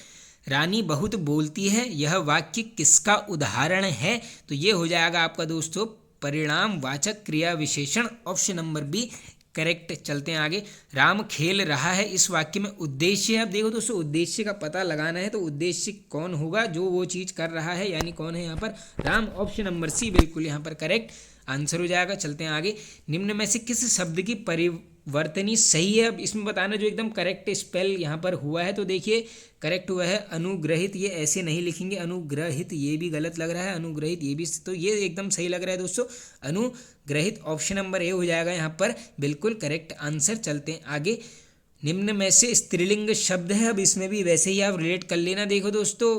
रानी बहुत बोलती है, यह वाक्य किसका उदाहरण है, तो ये हो जाएगा आपका दोस्तों परिणाम वाचक क्रिया विशेषण, ऑप्शन नंबर बी करेक्ट। चलते हैं आगे। राम खेल रहा है, इस वाक्य में उद्देश्य है। अब देखो दोस्तों उद्देश्य का पता लगाना है, तो उद्देश्य कौन होगा जो वो चीज़ कर रहा है, यानी कौन है यहाँ पर, राम, ऑप्शन नंबर सी बिल्कुल यहाँ पर करेक्ट आंसर हो जाएगा। चलते हैं आगे। निम्न में से किस शब्द की परिवर्तनी सही है, अब इसमें बताना जो एकदम करेक्ट स्पेल यहाँ पर हुआ है, तो देखिए करेक्ट हुआ है अनुग्रहित, ये ऐसे नहीं लिखेंगे अनुग्रहित, ये भी गलत लग रहा है, अनुग्रहित ये भी, तो ये एकदम सही लग रहा है दोस्तों अनुग्रहित, ऑप्शन नंबर ए हो जाएगा यहाँ पर बिल्कुल करेक्ट आंसर। चलते हैं आगे। निम्न में से स्त्रीलिंग शब्द है, अब इसमें भी वैसे ही आप रिलेट कर लेना। देखो दोस्तों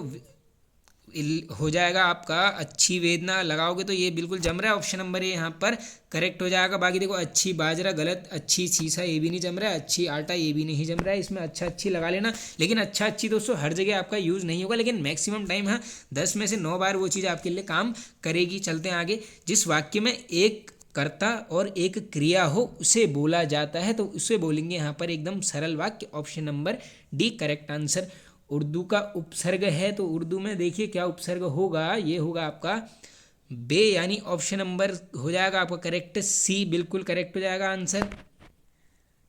हो जाएगा आपका अच्छी वेदना, लगाओगे तो ये बिल्कुल जम रहा है, ऑप्शन नंबर ए यहाँ पर करेक्ट हो जाएगा। बाकी देखो अच्छी बाजरा गलत, अच्छी सीसा ये भी नहीं जम रहा है, अच्छी आटा ये भी नहीं जम रहा है, इसमें अच्छा अच्छी लगा लेना। लेकिन अच्छा अच्छी दोस्तों हर जगह आपका यूज़ नहीं होगा, लेकिन मैक्सिमम टाइम हाँ 10 में से 9 बार वो चीज़ आपके लिए काम करेगी। चलते हैं आगे। जिस वाक्य में एक कर्ता और एक क्रिया हो उसे बोला जाता है, तो उसे बोलेंगे यहाँ पर एकदम सरल वाक्य, option number D correct answer. Urdu का उपसर्ग है, तो उर्दू में देखिए क्या उपसर्ग होगा, ये होगा आपका बे, यानी ऑप्शन नंबर हो जाएगा आपका करेक्ट सी बिल्कुल करेक्ट हो जाएगा आंसर।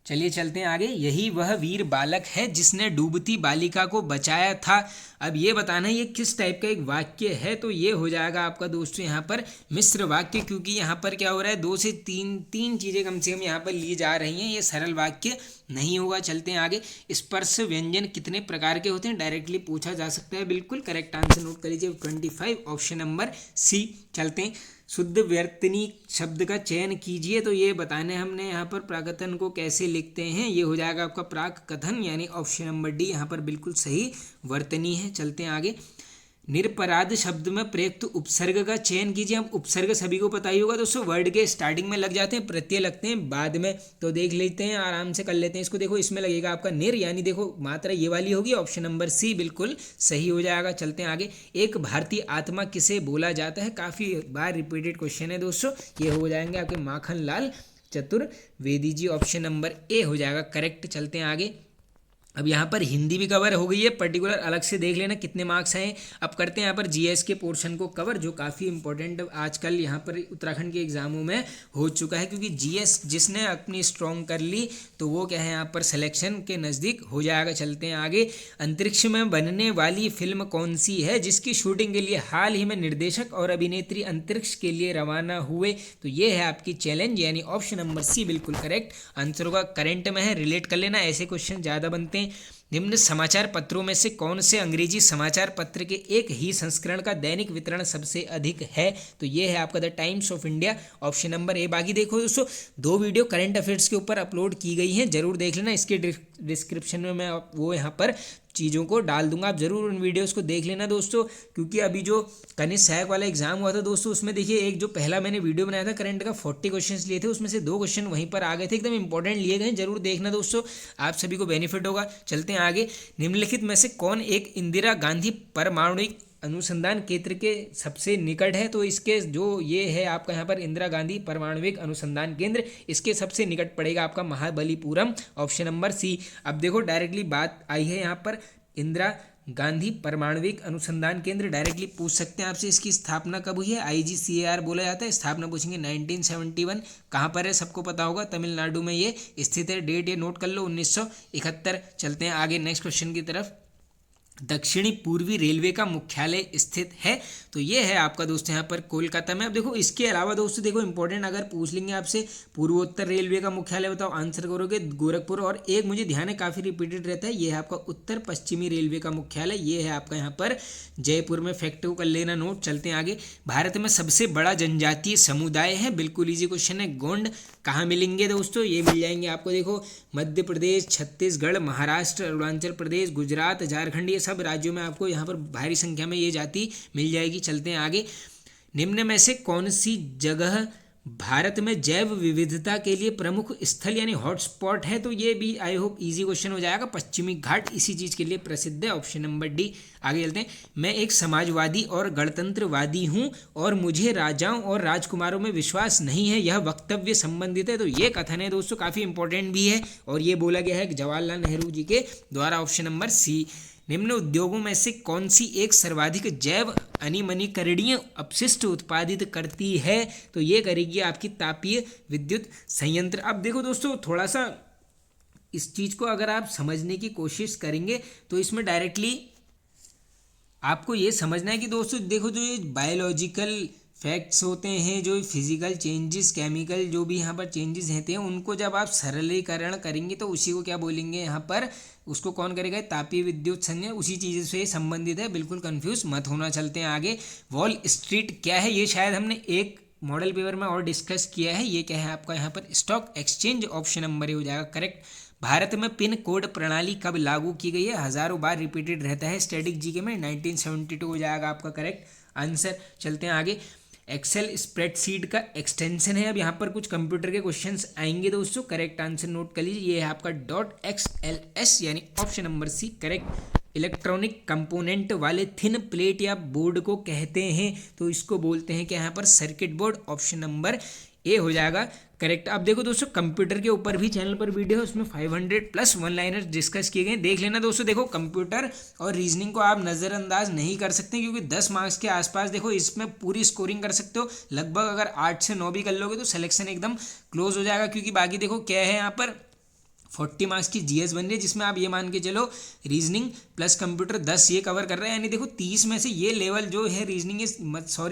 चलिए चलते हैं आगे। यही वह वीर बालक है जिसने डूबती बालिका को बचाया था, अब ये बताना है ये किस टाइप का एक वाक्य है, तो ये हो जाएगा आपका दोस्तों यहाँ पर मिश्र वाक्य, क्योंकि यहाँ पर क्या हो रहा है 2 से 3 चीज़ें कम से कम यहाँ पर ली जा रही हैं, ये सरल वाक्य नहीं होगा। चलते हैं आगे। स्पर्श व्यंजन कितने प्रकार के होते हैं, डायरेक्टली पूछा जा सकता है, बिल्कुल करेक्ट आंसर नोट कर लीजिए 25, ऑप्शन नंबर सी। चलते हैं। शुद्ध वर्तनी शब्द का चयन कीजिए, तो ये बताने हमने यहाँ पर प्राकथन को कैसे लिखते हैं, ये हो जाएगा आपका प्राक कथन, यानी ऑप्शन नंबर डी यहाँ पर बिल्कुल सही वर्तनी है। चलते हैं आगे। निरपराध शब्द में प्रयुक्त उपसर्ग का चयन कीजिए। अब उपसर्ग सभी को पता ही होगा दोस्तों, वर्ड के स्टार्टिंग में लग जाते हैं, प्रत्यय लगते हैं बाद में, तो देख लेते हैं आराम से कर लेते हैं इसको। देखो इसमें लगेगा आपका निर, यानी देखो मात्रा ये वाली होगी, ऑप्शन नंबर सी बिल्कुल सही हो जाएगा। चलते हैं आगे। एक भारतीय आत्मा किसे बोला जाता है, काफ़ी बार रिपीटेड क्वेश्चन है दोस्तों, ये हो जाएंगे आपके Makhan Lal Chaturvedi ji, option number A हो जाएगा करेक्ट। चलते हैं आगे। अब यहाँ पर हिंदी भी कवर हो गई है, पर्टिकुलर अलग से देख लेना कितने मार्क्स हैं। अब करते हैं यहाँ पर जीएस के पोर्शन को कवर, जो काफ़ी इंपॉर्टेंट आजकल यहाँ पर उत्तराखंड के एग्जामों में हो चुका है, क्योंकि जीएस जिसने अपनी स्ट्रॉन्ग कर ली तो वो क्या है यहाँ पर सिलेक्शन के नज़दीक हो जाएगा। चलते हैं आगे। अंतरिक्ष में बनने वाली फिल्म कौन सी है जिसकी शूटिंग के लिए हाल ही में निर्देशक और अभिनेत्री अंतरिक्ष के लिए रवाना हुए, तो ये है आपकी चैलेंज, यानी ऑप्शन नंबर सी बिल्कुल करेक्ट आंसर होगा। करंट में है, रिलेट कर लेना, ऐसे क्वेश्चन ज़्यादा बनते हैं। निम्न समाचार पत्रों में से कौन से अंग्रेजी समाचार पत्र के एक ही संस्करण का दैनिक वितरण सबसे अधिक है, तो ये है आपका the times of India, option number A. बाकी देखो दोस्तों 2 वीडियो करंट अफेयर्स के ऊपर अपलोड की गई हैं, जरूर देख लेना। इसके डिस्क्रिप्शन में मैं वो यहाँ पर चीज़ों को डाल दूंगा, आप ज़रूर उन वीडियोस को देख लेना दोस्तों। क्योंकि अभी जो कनिष्ठ सहायक वाला एग्जाम हुआ था दोस्तों, उसमें देखिए एक जो पहला मैंने वीडियो बनाया था करंट का 40 क्वेश्चंस लिए थे, उसमें से 2 क्वेश्चन वहीं पर आ गए थे, एकदम इंपॉर्टेंट लिए गए, जरूर देखना दोस्तों, आप सभी को बेनिफिट होगा। चलते हैं आगे। निम्नलिखित में से कौन एक इंदिरा गांधी परमाणुविक अनुसंधान केंद्र के सबसे निकट है? तो इसके जो ये है आपका यहाँ पर इंदिरा गांधी परमाणुविक अनुसंधान केंद्र, इसके सबसे निकट पड़ेगा आपका महाबलीपुरम, ऑप्शन नंबर सी। अब देखो डायरेक्टली बात आई है यहाँ पर इंदिरा गांधी परमाणुविक अनुसंधान केंद्र, डायरेक्टली पूछ सकते हैं आपसे इसकी स्थापना कब हुई है? IGCAR बोला जाता है, स्थापना पूछेंगे 1971। कहाँ पर है सबको पता होगा, तमिलनाडु में ये स्थित है, डेट ये नोट कर लो 1971। चलते हैं आगे नेक्स्ट क्वेश्चन की तरफ। दक्षिणी पूर्वी रेलवे का मुख्यालय स्थित है? तो ये है आपका दोस्तों यहाँ पर कोलकाता में। अब देखो इसके अलावा दोस्तों देखो इंपॉर्टेंट अगर पूछ लेंगे आपसे पूर्वोत्तर रेलवे का मुख्यालय बताओ, आंसर करोगे गोरखपुर। और एक मुझे ध्यान है काफ़ी रिपीटेड रहता है, ये है आपका उत्तर पश्चिमी रेलवे का मुख्यालय, ये है आपका यहाँ पर जयपुर में, फैक्ट को कर लेना नोट। चलते हैं आगे। भारत में सबसे बड़ा जनजातीय समुदाय है, बिल्कुल ईजी क्वेश्चन है, गोंड। कहाँ मिलेंगे दोस्तों? ये मिल जाएंगे आपको देखो मध्य प्रदेश, छत्तीसगढ़, महाराष्ट्र, अरुणाचल प्रदेश, गुजरात, झारखंड, ये सब राज्यों में आपको यहाँ पर भारी संख्या में ये जाति मिल जाएगी। चलते हैं आगे। निम्न में से कौन सी जगह भारत में जैव विविधता के लिए प्रमुख स्थल यानी हॉटस्पॉट है? तो ये भी आई होप इजी क्वेश्चन हो जाएगा। पश्चिमी घाट इसी चीज के लिए प्रसिद्ध है, ऑप्शन नंबर डी। आगे चलते हैं। मैं एक समाजवादी और गणतंत्रवादी हूँ और मुझे राजाओं और राजकुमारों में विश्वास नहीं है, यह वक्तव्य संबंधित है। तो ये कथन है दोस्तों, काफी इंपॉर्टेंट भी है और ये बोला गया है जवाहरलाल नेहरू जी के द्वारा, ऑप्शन नंबर सी। निम्न उद्योगों में से कौन सी एक सर्वाधिक जैव अनिमनीकरणीय अपशिष्ट उत्पादित करती है? तो ये करेगी आपकी तापीय विद्युत संयंत्र। अब देखो दोस्तों थोड़ा सा इस चीज को अगर आप समझने की कोशिश करेंगे तो इसमें डायरेक्टली आपको ये समझना है कि दोस्तों देखो जो ये बायोलॉजिकल फैक्ट्स होते हैं, जो फिजिकल चेंजेस, केमिकल जो भी यहाँ पर चेंजेस रहते हैं, उनको जब आप सरलीकरण करेंगे तो उसी को क्या बोलेंगे यहाँ पर, उसको कौन करेगा? तापीय विद्युत संयंत्र, उसी चीज़ से संबंधित है, बिल्कुल कंफ्यूज मत होना। चलते हैं आगे। वॉल स्ट्रीट क्या है? ये शायद हमने एक मॉडल पेपर में और डिस्कस किया है। ये क्या है आपका यहाँ पर? Stock exchange, option number A हो जाएगा करेक्ट। भारत में पिन कोड प्रणाली कब लागू की गई है? हजारों बार रिपीटेड रहता है स्टैटिक जीके में, 1972 हो जाएगा आपका करेक्ट आंसर। चलते हैं आगे। एक्सेल स्प्रेडशीट का एक्सटेंशन है। अब यहाँ पर कुछ कंप्यूटर के क्वेश्चंस आएंगे दोस्तों, करेक्ट आंसर नोट कर लीजिए, ये है आपका .xls यानी option number C correct. Electronic component वाले थिन प्लेट या बोर्ड को कहते हैं? तो इसको बोलते हैं क्या यहाँ पर? Circuit board, option number A हो जाएगा करेक्ट। अब देखो दोस्तों कंप्यूटर के ऊपर भी चैनल पर वीडियो है, उसमें 500+ वन लाइनर डिस्कस किए गए, देख लेना दोस्तों। देखो कंप्यूटर और रीजनिंग को आप नज़रअंदाज नहीं कर सकते क्योंकि 10 मार्क्स के आसपास देखो इसमें पूरी स्कोरिंग कर सकते हो लगभग। अगर 8 से 9 भी कर लोगे तो सिलेक्शन एकदम क्लोज हो जाएगा, क्योंकि बाकी देखो क्या है यहाँ पर 40 मार्क्स की जीएस बन रही है, जिसमें आप ये मान के चलो रीजनिंग प्लस कंप्यूटर 10 ये कवर कर रहा है, यानी देखो 30 में से ये लेवल जो है रीजनिंग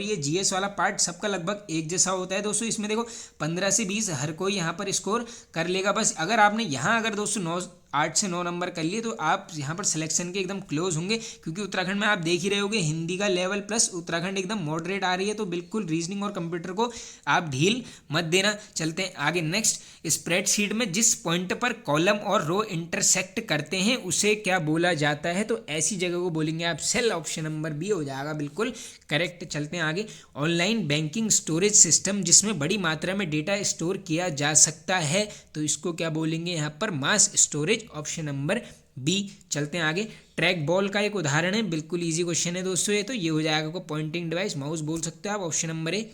ये जीएस वाला पार्ट सबका लगभग एक जैसा होता है दोस्तों। इसमें देखो 15 से 20 हर कोई यहाँ पर स्कोर कर लेगा। बस अगर आपने यहाँ अगर दोस्तों 8 से 9 नंबर कर लिए तो आप यहाँ पर सिलेक्शन के एकदम क्लोज होंगे, क्योंकि उत्तराखंड में आप देख ही रहे होगे हिंदी का लेवल प्लस उत्तराखंड एकदम मॉडरेट आ रही है, तो बिल्कुल रीजनिंग और कंप्यूटर को आप ढील मत देना। चलते हैं आगे नेक्स्ट। स्प्रेडशीट में जिस पॉइंट पर कॉलम और रो इंटरसेक्ट करते हैं उसे क्या बोला जाता है? तो ऐसी जगह को बोलेंगे आप सेल, ऑप्शन नंबर बी हो जाएगा बिल्कुल करेक्ट। चलते हैं आगे। ऑनलाइन बैंकिंग स्टोरेज सिस्टम जिसमें बड़ी मात्रा में डेटा स्टोर किया जा सकता है, तो इसको क्या बोलेंगे यहाँ पर? Mass storage, option number B. चलते हैं आगे। ट्रैक बॉल का एक उदाहरण है, बिल्कुल इजी क्वेश्चन है दोस्तों ये, तो ये हो जाएगा को पॉइंटिंग डिवाइस, माउस बोल सकते हो आप, ऑप्शन नंबर ए।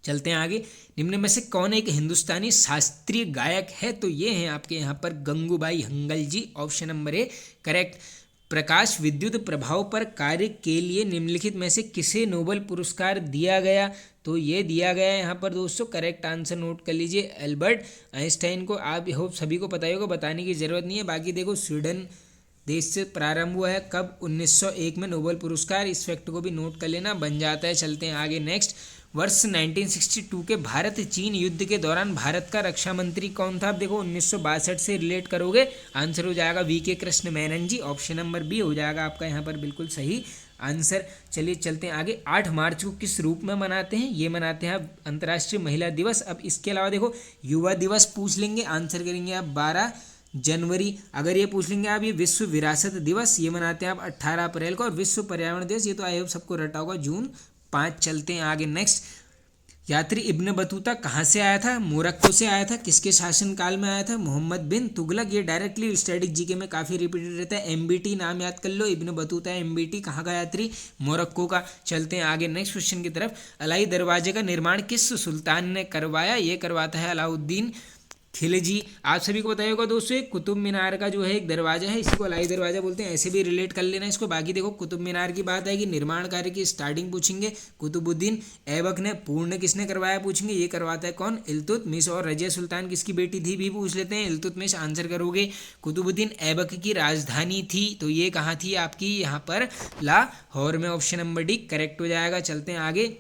चलते हैं आगे। निम्न में से कौन एक हिंदुस्तानी शास्त्रीय गायक है? तो ये हैं आपके यहाँ पर गंगूबाई हंगल जी, ऑप्शन नंबर ए करेक्ट। प्रकाश विद्युत प्रभाव पर कार्य के लिए निम्नलिखित में से किसे नोबेल पुरस्कार दिया गया? तो ये दिया गया है यहाँ पर दोस्तों, करेक्ट आंसर नोट कर लीजिए, एल्बर्ट आइंस्टाइन को। आप होप सभी को पता ही होगा, बताने की ज़रूरत नहीं है। बाकी देखो स्वीडन देश से प्रारंभ हुआ है, कब? 1901 में नोबेल पुरस्कार, इस फैक्ट को भी नोट कर लेना, बन जाता है। चलते हैं आगे नेक्स्ट। वर्ष 1962 के भारत चीन युद्ध के दौरान भारत का रक्षा मंत्री कौन था? अब देखो 1962 से रिलेट करोगे, आंसर हो जाएगा वी.के. कृष्ण मेनन जी, ऑप्शन नंबर बी हो जाएगा आपका यहाँ पर बिल्कुल सही आंसर। चलिए चलते हैं आगे। 8 मार्च को किस रूप में मनाते हैं? ये मनाते हैं आप अंतर्राष्ट्रीय महिला दिवस। अब इसके अलावा देखो युवा दिवस पूछ लेंगे, आंसर करेंगे आप 12 जनवरी। अगर ये पूछ लेंगे आप, ये विश्व विरासत दिवस ये मनाते हैं आप 18 अप्रैल को। और विश्व पर्यावरण दिवस ये तो आई होप सबको रटा होगा, जून 5। चलते हैं आगे नेक्स्ट। यात्री इब्न बतूता कहाँ से आया था? मोरक्को से आया था। किसके शासनकाल में आया था? मोहम्मद बिन तुगलक। ये डायरेक्टली स्टैटिक जीके में काफ़ी रिपीटेड रहता है। एमबीटी नाम याद कर लो, इब्न बतूता एमबीटी कहाँ का यात्री? मोरक्को का। चलते हैं आगे नेक्स्ट क्वेश्चन की तरफ। अलाई दरवाजे का निर्माण किस सुल्तान ने करवाया? ये करवाता है अलाउद्दीन खिलजी। आप सभी को बताया होगा दोस्तों, एक कुतुब मीनार का जो है एक दरवाजा है, इसी को अलाई दरवाजा बोलते हैं। ऐसे भी रिलेट कर लेना इसको। बाकी देखो कुतुब मीनार की बात आएगी, निर्माण कार्य की स्टार्टिंग पूछेंगे, कुतुबुद्दीन ऐबक ने। पूर्ण किसने करवाया पूछेंगे, ये करवाता है कौन? इल्तुतमिश। और रजिया सुल्तान किसकी बेटी थी भी पूछ लेते हैं, इल्तुतमिश आंसर करोगे। कुतुबुद्दीन ऐबक की राजधानी थी, तो ये कहाँ थी आपकी? यहाँ पर लाहौर में। ऑप्शन नंबर डी करेक्ट हो जाएगा। चलते हैं आगे।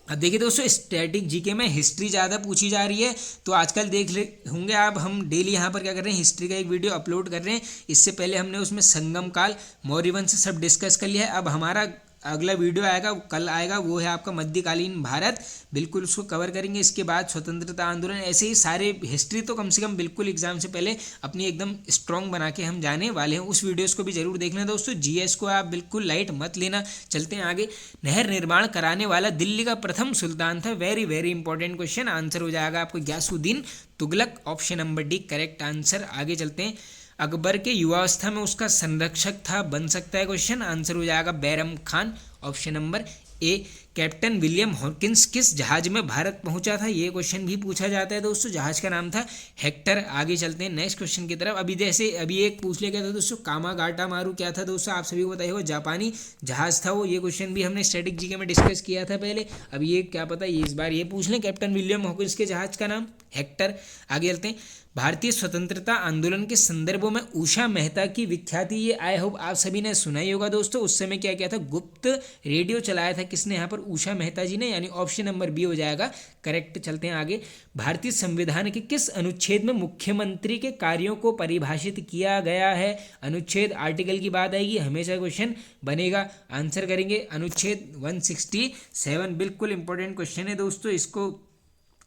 अब देखिए दोस्तों, स्टैटिक जीके में हिस्ट्री ज़्यादा पूछी जा रही है, तो आजकल देख ले होंगे आप, हम डेली यहाँ पर क्या कर रहे हैं, हिस्ट्री का एक वीडियो अपलोड कर रहे हैं। इससे पहले हमने उसमें संगम काल, मौर्य वंश सब डिस्कस कर लिया है। अब हमारा अगला वीडियो आएगा, कल आएगा, वो है आपका मध्यकालीन भारत, बिल्कुल उसको कवर करेंगे। इसके बाद स्वतंत्रता आंदोलन, ऐसे ही सारे हिस्ट्री तो कम से कम बिल्कुल एग्जाम से पहले अपनी एकदम स्ट्रॉन्ग बना के हम जाने वाले हैं। उस वीडियोस को भी जरूर देखना दोस्तों। जीएस को आप बिल्कुल लाइट मत लेना। चलते हैं आगे। नहर निर्माण कराने वाला दिल्ली का प्रथम सुल्तान था? Very very important question. Answer हो जाएगा आपको Ghiyasuddin Tughlaq. Option number D correct answer. आगे चलते हैं। अकबर के युवावस्था में उसका संरक्षक था, बन सकता है क्वेश्चन। आंसर हो जाएगा Bairam Khan. Option number A. Captain William Hawkins किस जहाज में भारत पहुंचा था? ये क्वेश्चन भी पूछा जाता है दोस्तों। जहाज का नाम था हेक्टर। आगे चलते हैं नेक्स्ट क्वेश्चन की तरफ। अभी एक पूछ लिया गया था दोस्तों, कामागाटा मारू क्या था दोस्तों? आप सभी को बताइए, वो जापानी जहाज था वो। ये क्वेश्चन भी हमने स्टैटिक जीके में डिस्कस किया था पहले। अब ये क्या पता, ये इस बार ये पूछ लें, कैप्टन विलियम हॉकिंस के जहाज का नाम हेक्टर। आगे चलते हैं। भारतीय स्वतंत्रता आंदोलन के संदर्भों में उषा मेहता की विख्याति, ये आई होप आप सभी ने सुना ही होगा दोस्तों। उस समय क्या किया था, गुप्त रेडियो चलाया था। किसने यहाँ पर? उषा मेहता जी ने, यानी ऑप्शन नंबर बी हो जाएगा करेक्ट। चलते हैं आगे। भारतीय संविधान के किस अनुच्छेद में मुख्यमंत्री के कार्यों को परिभाषित किया गया है? अनुच्छेद आर्टिकल की बात आएगी, हमेशा क्वेश्चन बनेगा, आंसर करेंगे अनुच्छेद 167। बिल्कुल इंपॉर्टेंट क्वेश्चन है दोस्तों, इसको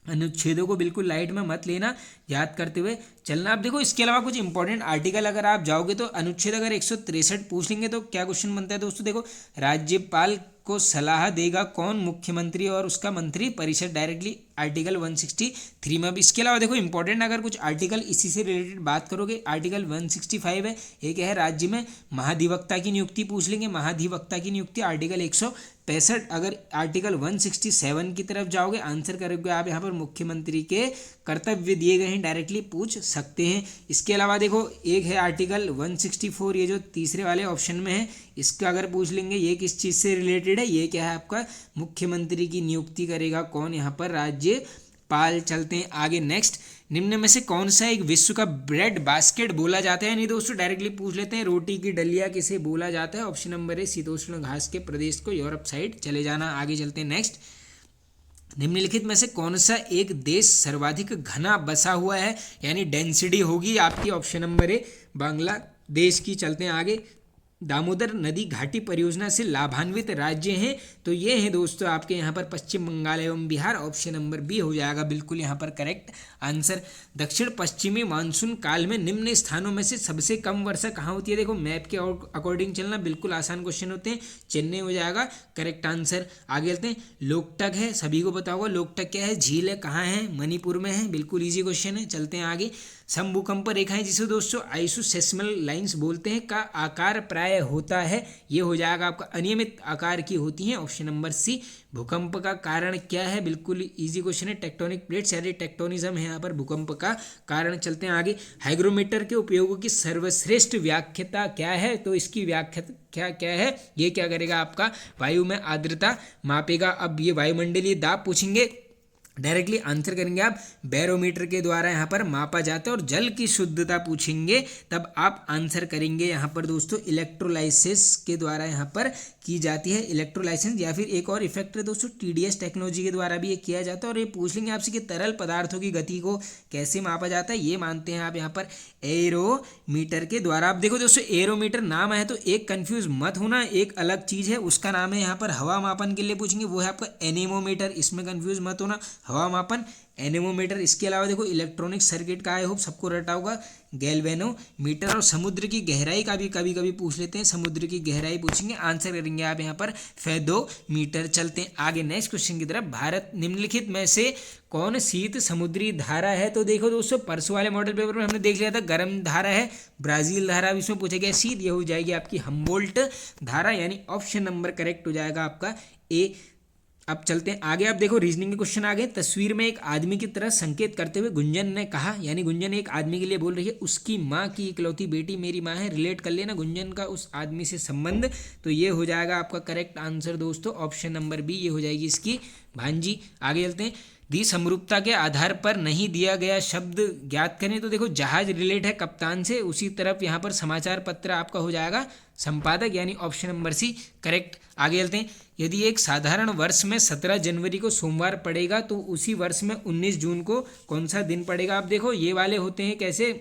अनुच्छेदों को बिल्कुल लाइट में मत लेना, याद करते हुए चलना। आप देखो, इसके अलावा कुछ इंपॉर्टेंट आर्टिकल अगर आप जाओगे तो अनुच्छेद अगर 163 पूछ लेंगे तो क्या क्वेश्चन बनता है दोस्तों? देखो, राज्यपाल को सलाह देगा कौन? मुख्यमंत्री और उसका मंत्री परिषद, डायरेक्टली आर्टिकल 163 में। अब इसके अलावा देखो इंपॉर्टेंट अगर कुछ आर्टिकल इसी से रिलेटेड बात करोगे, आर्टिकल 165 है, एक है राज्य में महाधिवक्ता की नियुक्ति पूछ लेंगे, महाधिवक्ता की नियुक्ति आर्टिकल 165। अगर आर्टिकल 167 की तरफ जाओगे, आंसर करोगे आप यहाँ पर मुख्यमंत्री के कर्तव्य दिए गए हैं, डायरेक्टली पूछ सकते हैं। इसके अलावा देखो एक है आर्टिकल 164, ये जो तीसरे वाले ऑप्शन में है, इसका अगर पूछ लेंगे ये किस चीज़ से रिलेटेड है, ये क्या है आपका? मुख्यमंत्री की नियुक्ति करेगा कौन? यहाँ पर राज्यपाल। चलते हैं आगे नेक्स्ट। निम्न में से कौन सा एक विश्व का ब्रेड बास्केट बोला जाता है? नहीं दोस्तों, डायरेक्टली पूछ लेते हैं, रोटी की डलिया किसे बोला जाता है? ऑप्शन नंबर ए, शीतोष्ण घास के प्रदेश को, यूरोप साइड चले जाना। आगे चलते हैं नेक्स्ट। निम्नलिखित में से कौन सा एक देश सर्वाधिक घना बसा हुआ है, यानी डेंसिटी होगी आपकी? ऑप्शन नंबर ए, बांग्लादेश की। चलते हैं आगे। दामोदर नदी घाटी परियोजना से लाभान्वित राज्य हैं, तो ये हैं दोस्तों आपके यहाँ पर पश्चिम बंगाल एवं बिहार। ऑप्शन नंबर बी हो जाएगा बिल्कुल यहाँ पर करेक्ट आंसर। दक्षिण पश्चिमी मानसून काल में निम्न स्थानों में से सबसे कम वर्षा कहाँ होती है? देखो मैप के अकॉर्डिंग चलना, बिल्कुल आसान क्वेश्चन होते हैं। चेन्नई हो जाएगा करेक्ट आंसर। आगे चलते हैं। लोकटक है, सभी को पता होगा लोकटक क्या है, झील है, कहाँ है? मणिपुर में है, बिल्कुल ईजी क्वेश्चन है। चलते हैं आगे। समभूकंप रेखाएं जिसे दोस्तों आइसोसेस्मल लाइंस बोलते हैं, का आकार प्राय होता है, ये हो जाएगा आपका अनियमित आकार की होती हैं। Option number C. भूकंप का कारण क्या है? बिल्कुल इजी क्वेश्चन है, टेक्टोनिक प्लेट्स, यानी टेक्टोनिज्म है यहाँ पर भूकंप का कारण। चलते हैं आगे। हाइग्रोमीटर के उपयोग की सर्वश्रेष्ठ व्याख्याता क्या है? तो इसकी व्याख्या क्या है? ये क्या करेगा आपका? वायु में आर्द्रता मापेगा। अब ये वायुमंडलीय दाब पूछेंगे, डायरेक्टली आंसर करेंगे आप, बैरोमीटर के द्वारा यहाँ पर मापा जाता है। और जल की शुद्धता पूछेंगे तब आप आंसर करेंगे यहाँ पर दोस्तों, इलेक्ट्रोलाइसिस के द्वारा यहाँ पर की जाती है, इलेक्ट्रोलाइसिस। या फिर एक और इफेक्ट है दोस्तों, टीडीएस टेक्नोलॉजी के द्वारा भी ये किया जाता है। और ये पूछ लेंगे आपसे कि तरल पदार्थों की गति को कैसे मापा जाता है, ये मानते हैं आप यहाँ पर एरोमीटर के द्वारा। आप देखो दोस्तों, एरोमीटर नाम है तो एक कंफ्यूज मत होना, एक अलग चीज़ है, उसका नाम है यहाँ पर हवा मापन के लिए पूछेंगे, वो है आपका एनेमोमीटर, इसमें कंफ्यूज मत होना। हवा मापन, एनेमोमीटर। इसके अलावा देखो इलेक्ट्रॉनिक सर्किट का आई होप सबको रटा होगा, गैल्वेनोमीटर। और समुद्र की गहराई का भी कभी कभी पूछ लेते हैं, समुद्र की गहराई पूछेंगे, आंसर करेंगे आप यहाँ पर फेदोमीटर। चलते हैं आगे नेक्स्ट क्वेश्चन की तरफ। भारत निम्नलिखित में से कौन शीत समुद्री धारा है? तो देखो दोस्तों, परसों वाले मॉडल पेपर में हमने देख लिया था गर्म धारा है ब्राजील धारा। अब इसमें पूछा गया शीत, ये हो जाएगी आपकी हम्बोल्ट धारा, यानी ऑप्शन नंबर करेक्ट हो जाएगा आपका ए। अब चलते हैं आगे। आप देखो रीजनिंग के क्वेश्चन आ गए। तस्वीर में एक आदमी की तरह संकेत करते हुए गुंजन ने कहा, यानी गुंजन एक आदमी के लिए बोल रही है, उसकी माँ की इकलौती बेटी मेरी माँ है। रिलेट कर लेना गुंजन का उस आदमी से संबंध, तो ये हो जाएगा आपका करेक्ट आंसर दोस्तों, ऑप्शन नंबर बी, ये हो जाएगी इसकी भांजी। आगे चलते हैं। दी समरूपता के आधार पर नहीं दिया गया शब्द ज्ञात करें। तो देखो जहाज रिलेट है कप्तान से, उसी तरफ यहाँ पर समाचार पत्र आपका हो जाएगा संपादक, यानी ऑप्शन नंबर सी करेक्ट। आगे चलते हैं। यदि एक साधारण वर्ष में 17 जनवरी को सोमवार पड़ेगा तो उसी वर्ष में 19 जून को कौन सा दिन पड़ेगा? आप देखो ये वाले होते हैं कैसे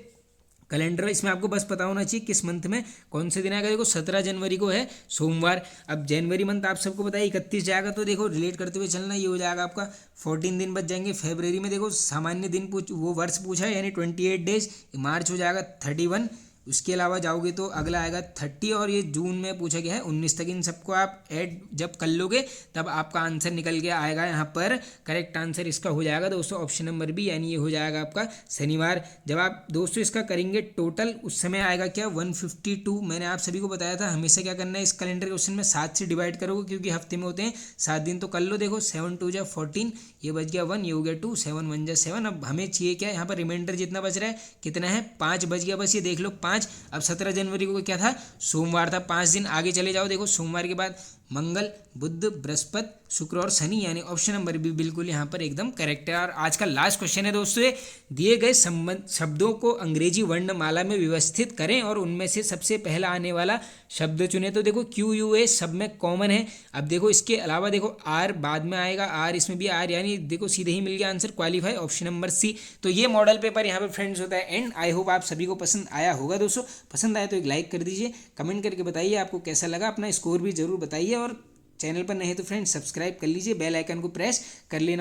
कैलेंडर, इसमें आपको बस पता होना चाहिए किस मंथ में कौन से दिन आएगा। देखो 17 जनवरी को है सोमवार। अब जनवरी मंथ आप सबको पता है 31 जाएगा, तो देखो रिलेट करते हुए चलना, ये हो जाएगा आपका 14 दिन बच जाएंगे। फरवरी में देखो सामान्य दिन वो वर्ष पूछा है, यानी 28 डेज। मार्च हो जाएगा 31। उसके अलावा जाओगे तो अगला आएगा 30, और ये जून में पूछा गया है 19 तक। इन सबको आप ऐड जब कर लोगे तब आपका आंसर निकल के आएगा यहाँ पर। करेक्ट आंसर इसका हो जाएगा दोस्तों ऑप्शन नंबर बी, यानी ये हो जाएगा आपका शनिवार। जब आप दोस्तों इसका करेंगे टोटल, उस समय आएगा क्या 152। मैंने आप सभी को बताया था हमेशा क्या करना है इस कैलेंडर क्वेश्चन में, 7 से डिवाइड करोगे, क्योंकि हफ्ते में होते हैं 7 दिन। तो कर लो, देखो 7 2 जा 14, ये बच गया 1, ये हो गया 2, 7 1 जा 7। अब हमें चाहिए क्या यहाँ पर रिमाइंडर जितना बच रहा है, कितना है 5 बच गया, बस ये देख लो 5। अब 17 जनवरी को क्या था, सोमवार था। 5 दिन आगे चले जाओ, देखो सोमवार के बाद मंगल, बुध, बृहस्पति, शुक्र और शनि, यानी ऑप्शन नंबर बी बिल्कुल यहाँ पर एकदम करेक्ट है। और आज का लास्ट क्वेश्चन है दोस्तों, दिए गए शब्दों को अंग्रेजी वर्णमाला में व्यवस्थित करें और उनमें से सबसे पहला आने वाला शब्द चुने। तो देखो QUA सब में कॉमन है। अब देखो इसके अलावा देखो आर बाद में आएगा, आर इसमें भी आर, यानी देखो सीधे ही मिल गया answer, qualify, option number C. तो ये मॉडल पेपर यहाँ पर फ्रेंड्स होता है एंड। आई होप आप सभी को पसंद आया होगा दोस्तों। पसंद आया तो एक लाइक कर दीजिए, कमेंट करके बताइए आपको कैसा लगा, अपना स्कोर भी जरूर बताइए, और चैनल पर नहीं तो फ्रेंड्स सब्सक्राइब कर लीजिए, बेल आइकन को प्रेस कर लेना।